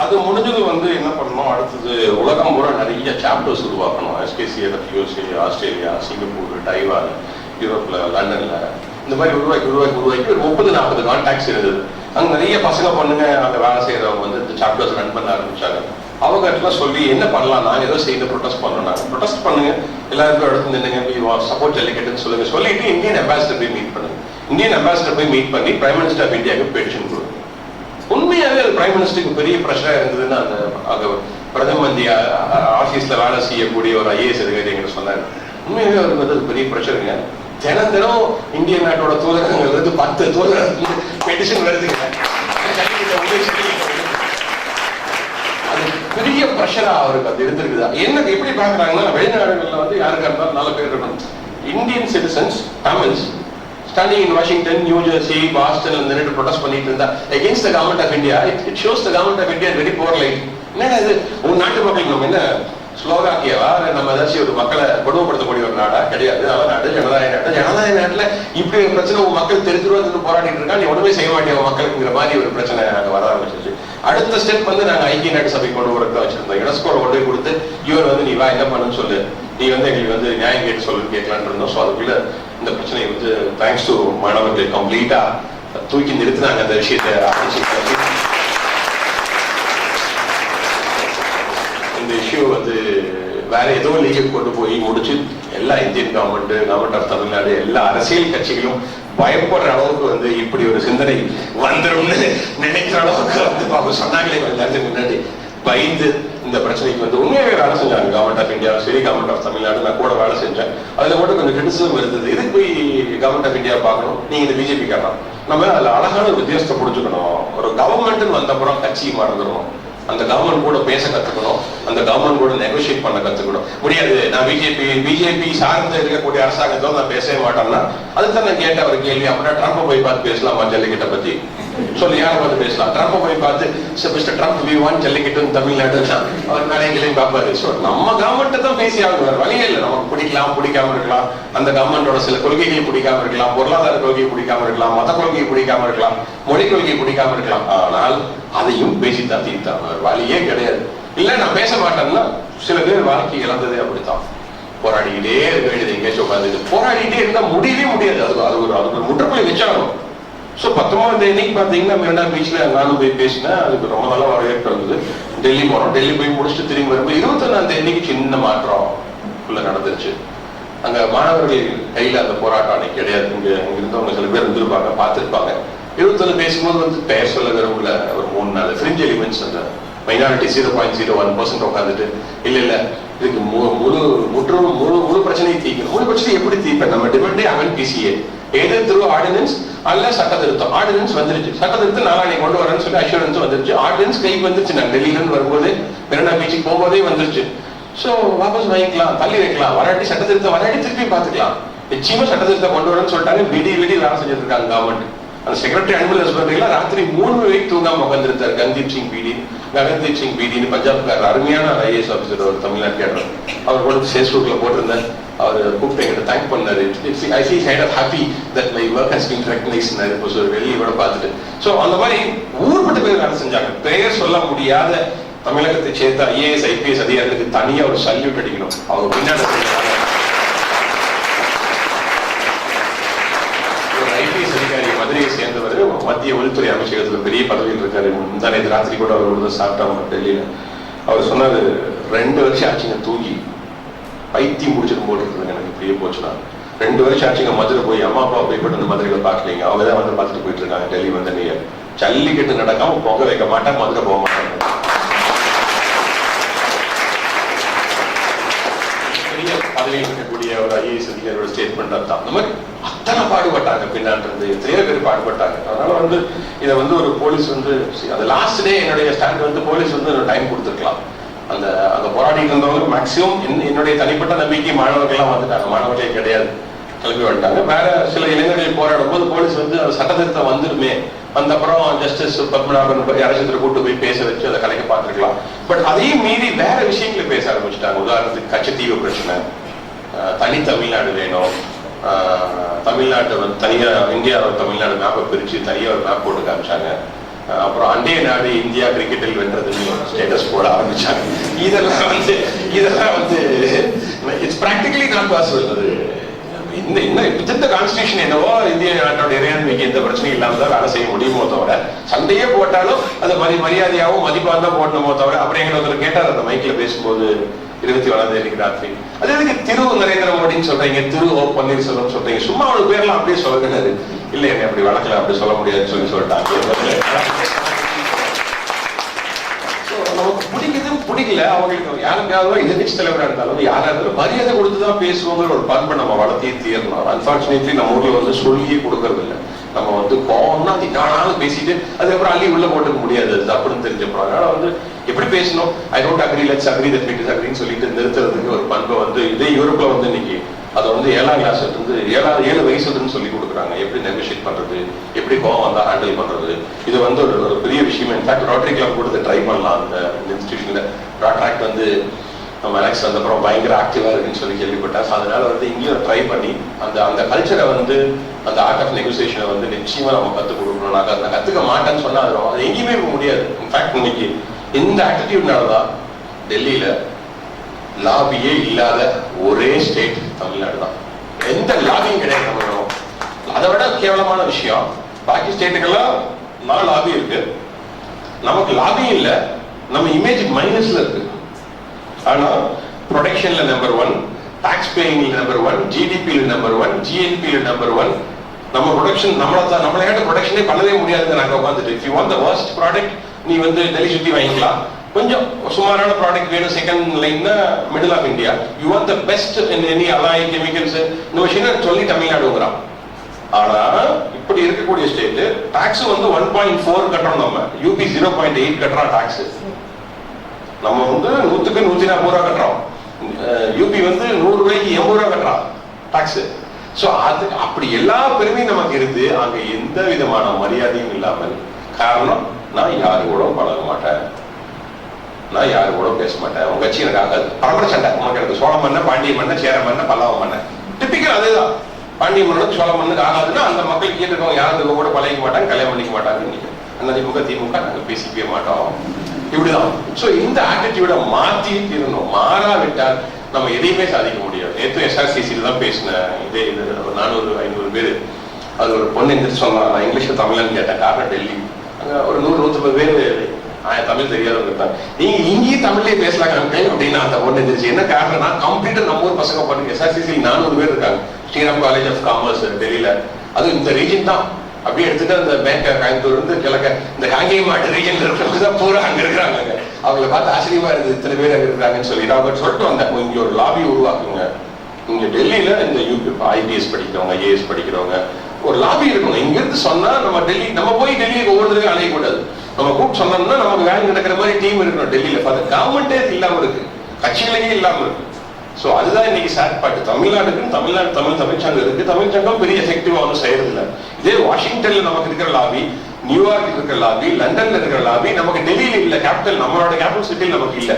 அது முடிஞ்சது வந்து என்ன பண்ணணும், அடுத்தது உலகம் பூரா நிறைய சாப்டர்ஸ் உருவாக்கணும். எஸ்கேசிஏ, யூஎஸ்ஏ, ஆஸ்திரேலியா, சிங்கப்பூர், டைவான், யூரோப்ல, லண்டன்ல, இந்த மாதிரி உருவாக்கி ஒரு 30-40 கான்டாக்ட்ஸ் இருந்தது. அங்க நிறைய பசங்க பொண்ணுங்க அங்க வேலை செய்யறவங்க வந்து இந்த சாப்டர்ஸ் ரன் பண்ண ஆரம்பிச்சாங்க. அவங்க இடத்துல சொல்லி என்ன பண்ணலாம், நாங்க ஏதோ செய்து ப்ரொடெஸ்ட் பண்ணோம். ப்ரொடெஸ்ட் பண்ணுங்க, எல்லாருக்கும் இடத்துல நின்னுங்க, சப்போர்ட் ஜல்லிக்கட்டுன்னு சொல்லிட்டு இந்தியன் அம்பாசிடர் போய் மீட் பண்ணுங்க. இந்தியன் அம்பாசிடர் போய் மீட் பண்ணி பிரைம் மினிஸ்டர் ஆஃப் இந்தியாவுக்கு பெட்டிஷன் கொடுங்க. உண்மையாவே அது பிரைம் மினிஸ்டருக்கு பெரிய ப்ரெஷரா இருந்ததுன்னு அந்த பிரதம மந்திரி ஆபீஸ்ல வேலை செய்யக்கூடிய ஒரு IAS அதிகாரி எங்கிட்ட சொன்னாரு. உண்மையாவே அவருக்கு வந்து அது பெரிய ப்ரெஷருங்க. தினம் இந்திய நாட்டோட தூதரகங்கள் இருந்து 10 தூதரகங்கள் பெட்டிஷன் வருதுங்க. அது பெரிய ப்ரெஷரா அவருக்கு அது இருந்திருக்குதா. என்ன எப்படி பாக்குறாங்கன்னா, வெளிநாடுகள்ல வந்து யாருக்கா இருந்தாலும் 4 பேர் இருக்கணும். Indian citizens, Tamils standing in Washington, New Jersey, Boston and then protest பண்ணிட்டு இருந்தா against the government of India. It shows the government of India very poor life. என்னடா இது, ஒரு நாட்டு மக்கள் நம்ம என்ன ஸ்லோகாக்கியவா, நம்ம ஏதாச்சும் ஒரு மக்களை கொடுமைப்படுத்தக்கூடிய ஒரு நாடா கிடையாது. அவன் நாடு ஜனநாயக நாட்டுல இப்படி ஒரு பிரச்சனை மக்கள் தெரிஞ்சுருந்து போராடிட்டு இருக்கா, நீ ஒண்ணுமே செய்ய மாட்டேன் மக்களுக்குங்கிற மாதிரி ஒரு பிரச்சனை அங்க வர ஆரம்பிச்சிருச்சு. அடுத்த ஸ்டெப் வந்து நாங்க ஐக்கிய நாட்டு சபை கொண்டு வரத வச்சிருந்தோம். யுனெஸ்கோட கொண்டு போய் கொடுத்து இவர் வந்து நீ வா என்ன பண்ணுன்னு சொல்லு, நீ வந்து எங்களுக்கு வந்து நியாயம் கேட்டு சொல்லு கேட்கலான் இருந்தோம். ஸோ அதுக்குள்ள இந்த பிரச்சனையை வந்து தேங்க்ஸ் டு மாணவர்கள் கம்ப்ளீட்டா தூக்கி நிறுத்தினாங்க அந்த விஷயத்தை. இந்த இஷ்யூ வந்து வேற ஏதோ லீக்கு கொண்டு போய் முடிச்சு எல்லா இந்தியன் கவர்மெண்ட் ஆஃப் தமிழ்நாடு, எல்லா அரசியல் கட்சிகளும் பயப்படுற அளவுக்கு வந்து இப்படி ஒரு சிந்தனை வந்துரும்னு நினைக்கிற அளவுக்கு வந்து பாப்பா சொன்னாங்களே எல்லாத்தையும் முன்னாடி பயந்து இந்த பிரச்சனைக்கு வந்து உண்மையாவே வேலை செஞ்சாங்க. கவர்மெண்ட் ஆஃப் இந்தியா சரி, கவர்மெண்ட் ஆஃப் தமிழ்நாடு, நான் கூட வேலை செஞ்சேன். அதுல கூட கொஞ்சம் கிரிட்டிசிசம் இருந்தது. இதுக்கு போய் கவர்மெண்ட் ஆஃப் இந்தியா பார்க்கணும், நீங்க இந்த பிஜேபி காரணம். நம்ம அதுல அழகான ஒரு வித்தியாசத்தை புரிஞ்சுக்கணும். ஒரு கவர்மெண்ட் வந்த அப்புறம் கட்சி மறந்துடணும். அந்த கவர்மெண்ட் கூட பேச கத்துக்கணும், அந்த கவர்மெண்ட் கூட நெகோசியேட் பண்ண கத்துக்கணும். முடியாது, நான் பிஜேபி சார்ந்து இருக்கக்கூடிய அரசாங்கத்தோட நான் பேசவே மாட்டேன்னா அதுதான் நான் கேட்ட ஒரு கேள்வி. அப்படின்னா ட்ரம்ப்பை போய் பார்த்து பேசலாமா ஜல்லிக்கட்டை பத்தி? சொல்லி யாரை பார்த்து பேசலாம்? ட்ரம்ப்பை போய் பார்த்து mister Trump we want jallikattu Tamil Nadu அவர் மேலே எங்களையும் பார்ப்பாரு. ஸோ நம்ம கவர்மெண்ட்டை தான் பேசி ஆகணும், வழியே இல்லை. நமக்கு பிடிக்கலாம், பிடிக்காம இருக்கலாம், அந்த கவர்மெண்டோட சில கொள்கைகள் பிடிக்காம இருக்கலாம், பொருளாதார கொள்கையை பிடிக்காம இருக்கலாம், மத கொள்கையை பிடிக்காம இருக்கலாம், மொழி கொள்கையை பிடிக்காம இருக்கலாம். ஆனால் அதையும் பேசித்தான் தீர்த்தாங்க, வழியே கிடையாது. இல்ல நான் பேச மாட்டேன்னா சில பேர் வாழ்க்கை இழந்ததே அப்படித்தான். போராடிக்கிட்டே இருக்க வேண்டியது, எங்கேயாச்சும் உட்காந்து போராடிக்கிட்டே இருந்தா முடியவே முடியாது. அது ஒரு முற்றுப்புள்ளி வச்சாகணும். ஸோ 19 அன்னைக்கு பார்த்தீங்கன்னா மெரினா பீச்ல நானும் போய் பேசினேன். அதுக்கு ரொம்ப நல்லா வரவேற்பு இருந்தது. டெல்லி போனோம். டெல்லி போய் முடிச்சுட்டு திரும்பி வரும்போது 21 அன்னைக்கு சின்ன மாற்றம் உள்ள நடந்துருச்சு. அங்க மாணவர்கள் கையில அந்த போராட்டம் அன்னைக்கு கிடையாது. இங்க இருந்தவங்க சில பேர் இருந்திருப்பாங்க, பார்த்திருப்பாங்க. 21 பேசும்போது வந்து பெயர் சொல்ல விரும்பல. ஒரு 3-4 ஃப்ரிஞ்ச் எலிமெண்ட்ஸ், அந்த மைனாரிட்டி 0.01% உட்காந்துட்டு இல்ல இதுக்கு முழு பிரச்சனையை தீர்க்கணும். முழு பிரச்சனை எப்படி தீர்ப்பேன்? நம்ம டிபெண்டே அவன் பிசிஏ ஏதோ த்ரூ ஆர்டினன்ஸ் அல்ல சட்ட திருத்தம். ஆர்டினன்ஸ் வந்துருச்சு, சட்ட திருத்தம் நாளானை கொண்டு வரேன்னு சொல்லி அஷூரன்ஸ் வந்துருச்சு. ஆர்டினன்ஸ் கைக்கு வந்துருச்சு. நான் டெல்லியில இருந்து வரும்போது மெரினா பீச்சுக்கு போகும்போதே வந்துருச்சு. சோ வாபஸ் வாங்கிக்கலாம், தள்ளி வைக்கலாம், வராட்டி சட்ட திருத்தம் வராட்டி திருப்பி பாத்துக்கலாம். நிச்சயமா சட்ட திருத்தம் கொண்டு வரேன்னு சொல்லிட்டாங்க. விடி வேலை செஞ்சுட்டு இருக்காங்க கவர்மெண்ட். அந்த செக்ரட்டரி அனிமல் ஹஸ்பண்டரியில ராத்திரி 3 வரைக்கும் தூங்காம உட்காந்துருந்தாரு. ககன்தீப் சிங் பீடின்னு பஞ்சாப்காரர், அருமையான ஐஏஎஸ் ஆஃபீஸர், ஒரு தமிழ்நாட்டு கேட்டர். அவர் கூட ஃபேஸ்புக்ல போட்டிருந்தார். அவர் கூப்பிட்டு எங்கிட்ட தேங்க் பண்ணாரு. I feel kind of happy that my work has been recognised. இப்போ வெளியே கூட பார்த்துட்டு ஸோ அந்த மாதிரி ஊர்பட்ட பேர் வேலை செஞ்சாங்க. பெயர் சொல்ல முடியாத தமிழகத்தை சேர்த்த ஐஏஎஸ் ஐபிஎஸ் அதிகாரிகளுக்கு தனியா ஒரு சல்யூட் அடிக்கணும். அவங்க பின்னாடி ஐபிஎஸ் அதிகாரி மதுரையை சேர்ந்தவர், மத்திய உள்துறை அமைச்சகத்துல பெரிய பதவியில் இருக்காரு. முந்தானே ராத்திரி கூட அவர் சாப்பிட்டாங்க டெல்லியில. அவர் சொன்னாரு, 2 வருஷம் ஆச்சுங்க தூங்கி பைத்தியம் முடிச்சிடும் போல் இருக்குதுங்க, எனக்கு இப்படியே போச்சுன்னா. 2 வருஷம் ஆச்சுங்க மதுரை போய், அம்மா அப்பா போய் போட்டு அந்த மதுரையில பாக்கலீங்க. அவங்க தான் வந்து பார்த்துட்டு போயிட்டு இருக்காங்க. டெல்லி வந்து நீ ஜல்லிக்கட்டு நடக்காம போக வைக்க மாட்டேன், மதுரை போக மாட்டாங்க. பதவியில் இருக்கக்கூடிய ஒரு ஐஏஎஸ் அதிகாரியோட ஸ்டேட்மெண்ட் தான். அந்த மாதிரி அத்தனை பாடுபட்டாங்க, பின்னாண்டு இருந்து எத்தனையோ பேர் பாடுபட்டாங்க. அதனால வந்து இதை வந்து ஒரு போலீஸ் வந்து அந்த லாஸ்ட் டே என்னுடைய ஸ்டாண்ட் வந்து போலீஸ் வந்து டைம் கொடுத்துருக்கலாம். அந்த அந்த போராடிட்டு இருந்தவங்க மேக்சிமம் என்னுடைய தனிப்பட்ட நம்பிக்கை மாணவர்கள்லாம் வந்துட்டாங்க. மாணவர்களே கிடையாது, கிளம்பி வந்துட்டாங்க. வேற சில இளைஞர்கள் போராடும் போது போலீஸ் வந்து அந்த சட்ட திருத்தம் வந்துருமே, அந்த அப்புறம் ஜஸ்டிஸ் பத்மநாபன் அரசு கூட்டு போய் பேச வச்சு அதை கலைக்க பார்த்துருக்கலாம். பட் அதையும் மீறி வேற விஷயங்களை பேச ஆரம்பிச்சுட்டாங்க. உதாரணத்துக்கு கச்சத்தீவு பிரச்சனை, தனி தமிழ்நாடு வேணும், தமிழ்நாட்டை வந்து தனியா இந்தியா தமிழ்நாடு மேப்பை பிரிச்சு தனியா ஒரு மேப் போட்டு காமிச்சாங்க. அப்புறம் அண்டைய நாடு இந்தியா கிரிக்கெட்டில் வென்றதுன்னு ஸ்டேட்டஸ் போட ஆரம்பிச்சாங்க. இதெல்லாம் வந்து இட்ஸ் பிராக்டிகலி நாட் பாசிபிள். அது இந்த கான்ஸ்டிடியூஷன் என்னவோ இந்திய நாட்டோட இறையாண்மைக்கு எந்த பிரச்சனையும் இல்லாம தான் வேலை செய்ய முடியுமோ தவிர, சண்டையே போட்டாலும் அது மரியாதையாகவும் மதிப்பாக தான் போடணுமோ தவிர. அப்புறம் எங்களை ஒருத்தர் கேட்டார் அந்த மைக்ல பேசும்போது 24 ராத்திரி, அது எதுக்கு திரு நரேந்திர மோடின்னு சொல்றீங்க, திரு ஓ பன்னீர்செல்வம் சொல்றீங்க, சும்மா அவனுக்கு பேர்லாம் அப்படியே சொல்லுங்க. இல்ல என்ன அப்படி வழக்கல அப்படி சொல்ல முடியாதுன்னு சொல்லிட்டாங்க. நமக்கு பிடிக்குதுன்னு பிடிக்கல, அவங்களுக்கு யாருக்காவது எதிர்கட்சி தலைவராக இருந்தாலும் யாராவது மரியாதை கொடுத்துதான் பேசுவோங்கிற ஒரு பண்பை நம்ம வளர்த்தியே தீரணும். அன்பார்ச்சுனேட்லி நம்ம ஊர்ல வந்து சொல்லியே கொடுக்கறது இல்லை. நம்ம வந்து கோவம்னா தினாலும் பேசிட்டு அதுக்கப்புறம் அள்ளி உள்ள போட்டுக்க முடியாது, அது தப்புன்னு தெரிஞ்சப்போ. அதனால வந்து எப்படி பேசணும், I don't agree, let's agree, that meat is அக்ரின்னு சொல்லிட்டு நிறுத்துறதுக்கு ஒரு பண்பை வந்து இதே யூரோப்ல வந்து இன்னைக்கு அதை வந்து 7ஆம் கிளாஸ் இருந்து 7 வயசுன்னு சொல்லி கொடுக்குறாங்க. எப்படி நெகோஷியேட் பண்றது, எப்படி கோவம் வந்தா ஹேண்டில் பண்றது, இது வந்து ஒரு பெரிய விஷயம். இன்ஃபேக்ட் ரோட்டரி கிளப் கூட ட்ரை பண்ணலாம். அந்த இன்ஸ்டிடியூஷன்ல ராட்ராக்ட் வந்து நம்ம எலெக்ஷன் வந்த அப்புறம் பயங்கர ஆக்டிவா இருக்குன்னு சொல்லி கேள்விப்பட்டேன். அதனால வந்து இங்கேயும் ட்ரை பண்ணி அந்த கல்ச்சரை வந்து அந்த ஆர்ட் ஆஃப் நெகோசியேஷனை வந்து நிச்சயமா நம்ம கற்றுக் கொடுக்கணும். நாங்கள் அதை கற்றுக்க மாட்டேன்னு சொன்னா அது எங்கேயுமே முடியாது. இன்ஃபேக்ட் இன்னைக்கு இந்த ஆட்டிடியூட்னாலதான் டெல்லியில லாபியே இல்லாத ஒரே ஸ்டேட் தமிழ்நாடு தான். எந்த லாபியும் கிடையாது தமிழ்நாடு. அதை விட கேவலமான விஷயம், பாக்கி ஸ்டேட்டுக்கெல்லாம் நான் லாபி இருக்கு, நமக்கு லாபியும் இல்லை, நம்ம இமேஜ் மைனஸ்ல இருக்கு. ஆனா ப்ரொடக்ஷன்ல நம்பர் 1, டாக்ஸ் பேயிங்ல நம்பர் 1, ஜிடிபியில நம்பர் 1, ஜிஎன்பியில நம்பர் 1. நம்ம ப்ரொடக்ஷன் நம்மளே ப்ரொடக்ஷனே பண்ணவே முடியாதுங்க. நாங்க உட்காந்துட்டு if you want the worst product நீ வந்து டெல்லி சுத்தி வாங்கிக்கலாம், கொஞ்சம் சுமாரான ப்ராடக்ட் வேணும் செகண்ட் லைன்னா middle of India. You want the best in any alloy chemicals இந்த விஷயம் சொல்லி தமிழ்நாடுங்கிறான். ஆனா இப்படி இருக்கக்கூடிய ஸ்டேட் டாக்ஸ் வந்து 1.4 கட்டுறோம், நம்ம யூபி 0.8 கட்டுறான் டாக்ஸ். நம்ம வந்து 100க்கு 140 ரூபா கட்டுறோம், யூபி வந்து 100 ரூபாய்க்கு 80 ரூபா கட்டுறான் டாக்ஸ். சோ அது அப்படி எல்லா பெருமையும் நமக்கு இருந்து அங்க எந்த விதமான மரியாதையும் இல்லாமல், காரணம் நான் யாரு கூட பழக மாட்டேன், நான் யாரு கூட பேச மாட்டேன், உங்க கட்சி எனக்கு ஆகாது, பரம்பரை சண்டை, உனக்கு எனக்கு சோழ மன்ன பாண்டிய மன்ன சேர மன்ன பல்லவ மன்ன டிப்பிக்கல் அதேதான். பாண்டிய மன்னனுக்கு சோழ மன்னுக்கு ஆகாதுன்னா அந்த மக்கள் கேட்டுருக்கவங்க யாரும் கூட பழகிக்க மாட்டாங்க, கல்யாணம் பண்ணிக்க மாட்டாங்க. அதிமுக திமுக நாங்க பேசிக்கவே மாட்டோம், இப்படிதான். சோ இந்த ஆட்டிடியூட மாத்தி தீரணும். மாறாவிட்டால் நம்ம எதையுமே சாதிக்க முடியாது. நேற்று எஸ்ஆர்சிசியில தான் பேசினேன், இதே 400-500 பேர். அது ஒரு பொண்ணு எந்திரிச்சு சொன்னாங்க, நான் இங்கிலீஷ்ல தமிழ்னு கேட்டேன், காரணம் டெல்லி. அங்க ஒரு 100-150 பேர் தமிழ் தெரியாதவங்க இருக்காங்க. நீங்க இங்கேயும் தமிழ்லயே பேசலாம் அப்படின்னா அந்த பொண்ணு எந்திரிச்சு என்ன காரணம்னா, கம்ப்ளீட்டா நம்ம ஊர் பசங்க பாருங்க, எஸ்ஆர்சிசியில் 400 பேர் இருக்காங்க. ஸ்ரீராம் காலேஜ் ஆஃப் காமர்ஸ் டெல்லியில, அது இந்த ரீஜன் தான். அப்படியே எடுத்துட்டு அந்த மேற்க கோயம்புத்தூர் இருந்து கிழக்க இந்த காங்கேய மாட்டு ரீஜன்ல இருக்கிறவங்க தான் பூரா அங்க இருக்கிறாங்க. அவங்களை பார்த்து ஆச்சரியமா இருக்குது, இத்தனை பேர் அங்க இருக்கிறாங்கன்னு சொல்லி அவங்க சொல்லிட்டு வந்தேன், இங்க ஒரு லாபி உருவாக்குங்க. இங்க டெல்லியில இந்த யூபி ஐபிஎஸ் படிக்கிறவங்க, ஐஏஎஸ் படிக்கிறவங்க ஒரு லாபி இருக்கணும். இங்க இருந்து சொன்னா நம்ம டெல்லி, நம்ம போய் டெல்லிக்கு ஒவ்வொருத்தருக்கும் அலையக்கூடாது. நம்ம கூப்பிட்டு சொன்னோம்னா நமக்கு வேலை நடக்கிற மாதிரி டீம் இருக்கணும் டெல்லியில. கவர்மெண்டே இல்லாம இருக்கு, கட்சிகளே இல்லாம இருக்கு. சோ அதுதான் இன்னைக்கு சேட் பாட்டு. தமிழ்நாடுக்கு தமிழ்நாடு தமிழ்ச்சங்கம் இருக்கு, தமிழ்ச்சங்கம் பெரிய எஃபெக்டிவா ஒன்றும் செய்யறது இல்லை. இதே வாஷிங்டன்ல நமக்கு இருக்கிற லாபி, நியூயார்க்ல இருக்கிற லாபி, லண்டன்ல இருக்கிற லாபி நமக்கு டெல்லியில இல்ல, கேபிட்டல் நம்மளோட கேபிட்டல் சிட்டியில் நமக்கு இல்ல.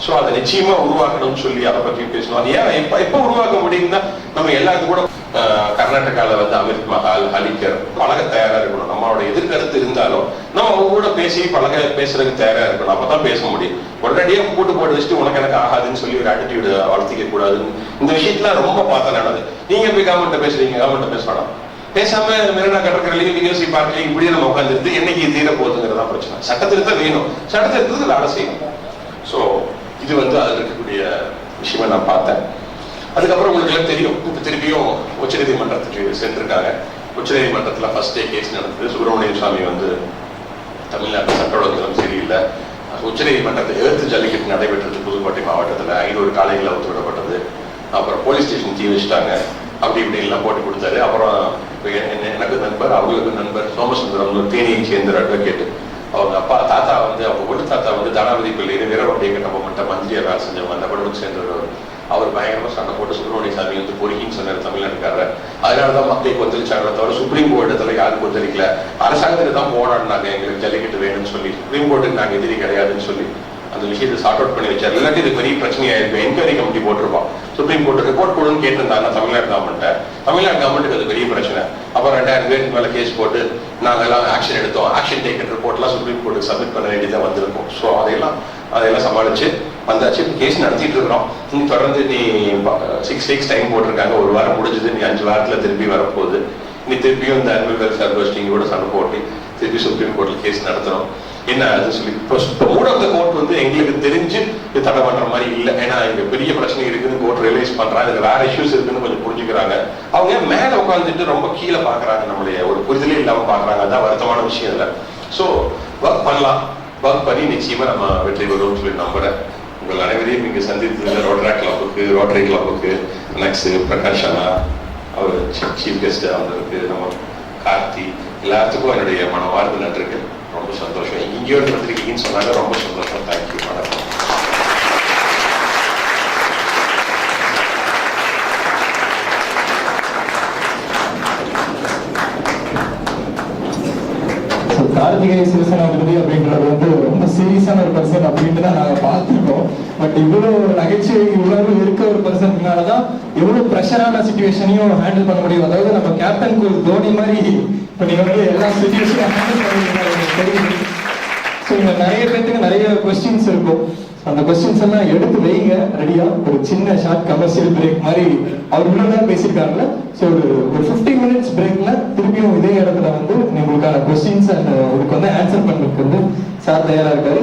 சோ அதை நிச்சயமா உருவாக்கணும்னு சொல்லி அதை பத்தி பேசணும். அது ஏன் எப்ப உருவாக்க முடியும்னா, நம்ம எல்லாத்துக்கும் கூட கர்நாடகால வந்து அமிர்த் மஹால், ஹலிகர் பழக தயாரா இருக்கணும். நம்மளோட எதிர்கருத்து இருந்தாலும் நம்ம அவங்க கூட பேசி பேசுறதுக்கு தயாரா இருக்கணும், அப்பதான் பேச முடியும். உடனடியே கூட்டு போட்டு வச்சுட்டு உனக்கு எனக்கு ஆகாதுன்னு சொல்லி ஒரு ஆட்டிடியூட் வளர்த்திக்க கூடாதுன்னு இந்த விஷயத்துல ரொம்ப பார்த்தா நடக்குது. நீங்க போய் கவர்மெண்ட் பேசுறீங்க, கவர்மெண்ட் பேச வேணாம், பேசாம மெரினா கடற்கரையிலையும் யூனிவர்சிட்டி பார்க்கலையும் இப்படியே நம்ம உட்காந்துருந்து என்னைக்கு தீர போகுதுங்கிறதா பிரச்சனை. சட்டத்திருத்தம் வேணும், சட்டத்திருத்தத்துக்கு வேலை செய்யணும். ஸோ இது வந்து அதில் இருக்கக்கூடிய விஷயமா நான் பார்த்தேன். அதுக்கப்புறம் உங்களுக்கு எல்லாம் தெரியும், இப்போ திருப்பியும் உச்சநீதிமன்றத்துக்கு சென்றிருக்காங்க. உச்சநீதிமன்றத்தில் ஃபர்ஸ்ட் டே கேஸ் நடந்தது. சுப்பிரமணிய சுவாமி வந்து தமிழ்நாட்டு சட்ட ஒழுங்கு சரியில்லை, உச்சநீதிமன்றத்தை எதிர்த்து ஜல்லிக்கட்டு நடைபெற்றது புதுக்கோட்டை மாவட்டத்தில். 500 காளைகளை ஒத்துவிடப்பட்டது. அப்புறம் போலீஸ் ஸ்டேஷன் தீ வச்சுட்டாங்க, அப்படி இப்படி எல்லாம் போட்டு கொடுத்தாரு. அப்புறம் எனக்கு நண்பர், அவங்களுக்கு நண்பர் சோமசுந்தரம், தேனியை சேர்ந்த அட்வொகேட், அவங்க அப்பா தாத்தா வந்து அவங்க ஒட்டு தாத்தா வந்து தானாபதி பிள்ளைன்னு வீரவண்டிய கட்டப்ப மட்டும் மந்திரியா வேலை செஞ்சவங்க, அந்த குடும்பத்தை சேர்ந்தவர். அவர் பயங்கரமா சண்டை போட்டு சுப்பிரமணிய சாமி வந்து பொறுக்கின்னு சொன்னார் தமிழ்நாட்டுக்காரர். அதனாலதான் மக்களுக்கு கொந்தளிச்சாங்களே தவிர சுப்ரீம் கோர்ட் இடத்துல யாரும் கொந்தளிக்கல. அரசாங்கத்துக்கு தான் போராடினாங்க, எங்களுக்கு ஜல்லிக்கட்டு வேணும்னு சொல்லி. சுப்ரீம் கோர்ட்டுக்கு நாங்க எதிரி கிடையாதுன்னு சொல்லி அந்த விஷயத்தை சார்ட் அவுட் பண்ணி வச்சார். இல்லாட்டி இது பெரிய பிரச்சனையா இருக்கு. என்கொயரி கமிட்டி போட்டிருப்போம், சுப்ரீம் கோர்ட் ரிப்போர்ட் கொடுன்னு கேட்டிருந்தாங்க தமிழ்நாடு கவர்மெண்ட்டை. தமிழ்நாடு கவர்மெண்ட்டுக்கு அது பெரிய பிரச்சனை. அப்புறம் 2000 பேருக்கு மேல கேஸ் போட்டு நாங்கெல்லாம் ஆக்ஷன் எடுத்தோம். ஆக்ஷன் டேக்கன் ரிப்போர்ட்லாம் சுப்ரீம் கோர்ட்டுக்கு சப்மிட் பண்ண வேண்டியதாக வந்திருக்கும். ஸோ அதையெல்லாம் சமாளிச்சு வந்தாச்சு. கேஸ் நடத்திட்டு இருக்கிறோம். தொடர்ந்து நீ 6 வீக்ஸ் டைம் போட்டிருக்காங்க, ஒரு வாரம் முடிஞ்சது, நீ 5 வாரத்துல திருப்பி வரப்போகுது. நீ திருப்பியும் இந்த அனிமல் வெல்ஃபேர் கோஷ்டிங்கோட சண்டை போட்டு திருப்பி சுப்ரீம் கோர்ட்ல கேஸ் நடத்துறோம். என்ன அது சொல்லி இப்போ மூட் ஆஃப் த கோர்ட் வந்து எங்களுக்கு தெரிஞ்சு இது தடை பண்ற மாதிரி இல்லை. ஏன்னா இங்க பெரிய பிரச்சனை இருக்குன்னு கோர்ட் ரியலைஸ் பண்றாங்க, இதுல வேற இஷ்யூஸ் இருக்குன்னு கொஞ்சம் புரிஞ்சுக்கிறாங்க. அவங்க மேல உட்காந்துட்டு ரொம்ப கீழே பாக்குறாங்க, நம்மளுடைய ஒரு புரிதலே இல்லாம பாக்குறாங்க. அதான் வருத்தமான விஷயம் இல்லை. ஸோ ஒர்க் பண்ணலாம், ஒர்க் பண்ணி நிச்சயமா நம்ம வெற்றி பெறுவோம்னு சொல்லி நம்புறேன். உங்கள் அனைவரையும் இங்க சந்தித்தது ரோட்டராக்ட் கிளப்புக்கு, ரோட்டரி கிளப்புக்கு, நெக்ஸ்ட் பிரகாஷ் அண்ணா, அவர் சீஃப் கெஸ்ட் அவங்களுக்கு, நம்ம கார்த்தி, எல்லாத்துக்கும் என்னுடைய மனமார்ந்த நன்றிகள். ரொம்ப சந்தோஷம். இங்கேயோ வந்திருக்கீங்கன்னு சொன்னாங்க, ரொம்ப சந்தோஷம். தேங்க்யூ. வணக்கம். கார்த்திகேய சிவசேனாபதி அப்படின்றது வந்து ரொம்ப சீரியஸான ஒரு பர்சன் அப்படின்னு தான் நாங்க பார்த்துருக்கோம். பட் இவ்வளவு நகைச்சுவை இவ்வளவு இருக்க ஒரு பர்சனுக்குனாலதான் எவ்வளவு ப்ரெஷரான சிச்சுவேஷனையும் ஹேண்டில் பண்ண முடியும். அதாவது நம்ம கேப்டனுக்கு ஒரு தோனி மாதிரி இப்ப நீங்க வந்து எல்லா சிச்சுவேஷனையும் ஹேண்டில் பண்ணுவீங்க. ஸோ இங்க நிறைய பேருக்கு நிறைய கொஸ்டின்ஸ் இருக்கும். அந்த கொஸ்டின்ஸ் எல்லாம் எடுத்து வைங்க ரெடியா. ஒரு சின்ன ஷார்ட் கமர்ஷியல் பிரேக் மாதிரி அவர் இவ்வளவுதான் பேசியிருக்காங்கல்ல. ஸோ ஒரு 15 மினிட்ஸ் பிரேக்ல திருப்பியும் இதே இடத்துல வந்து உங்களுக்கான கொஸ்டின்ஸ் அண்ட் இதுக்கு வந்து ஆன்சர் பண்றதுக்கு வந்து சார் தயாரா இருக்காரு.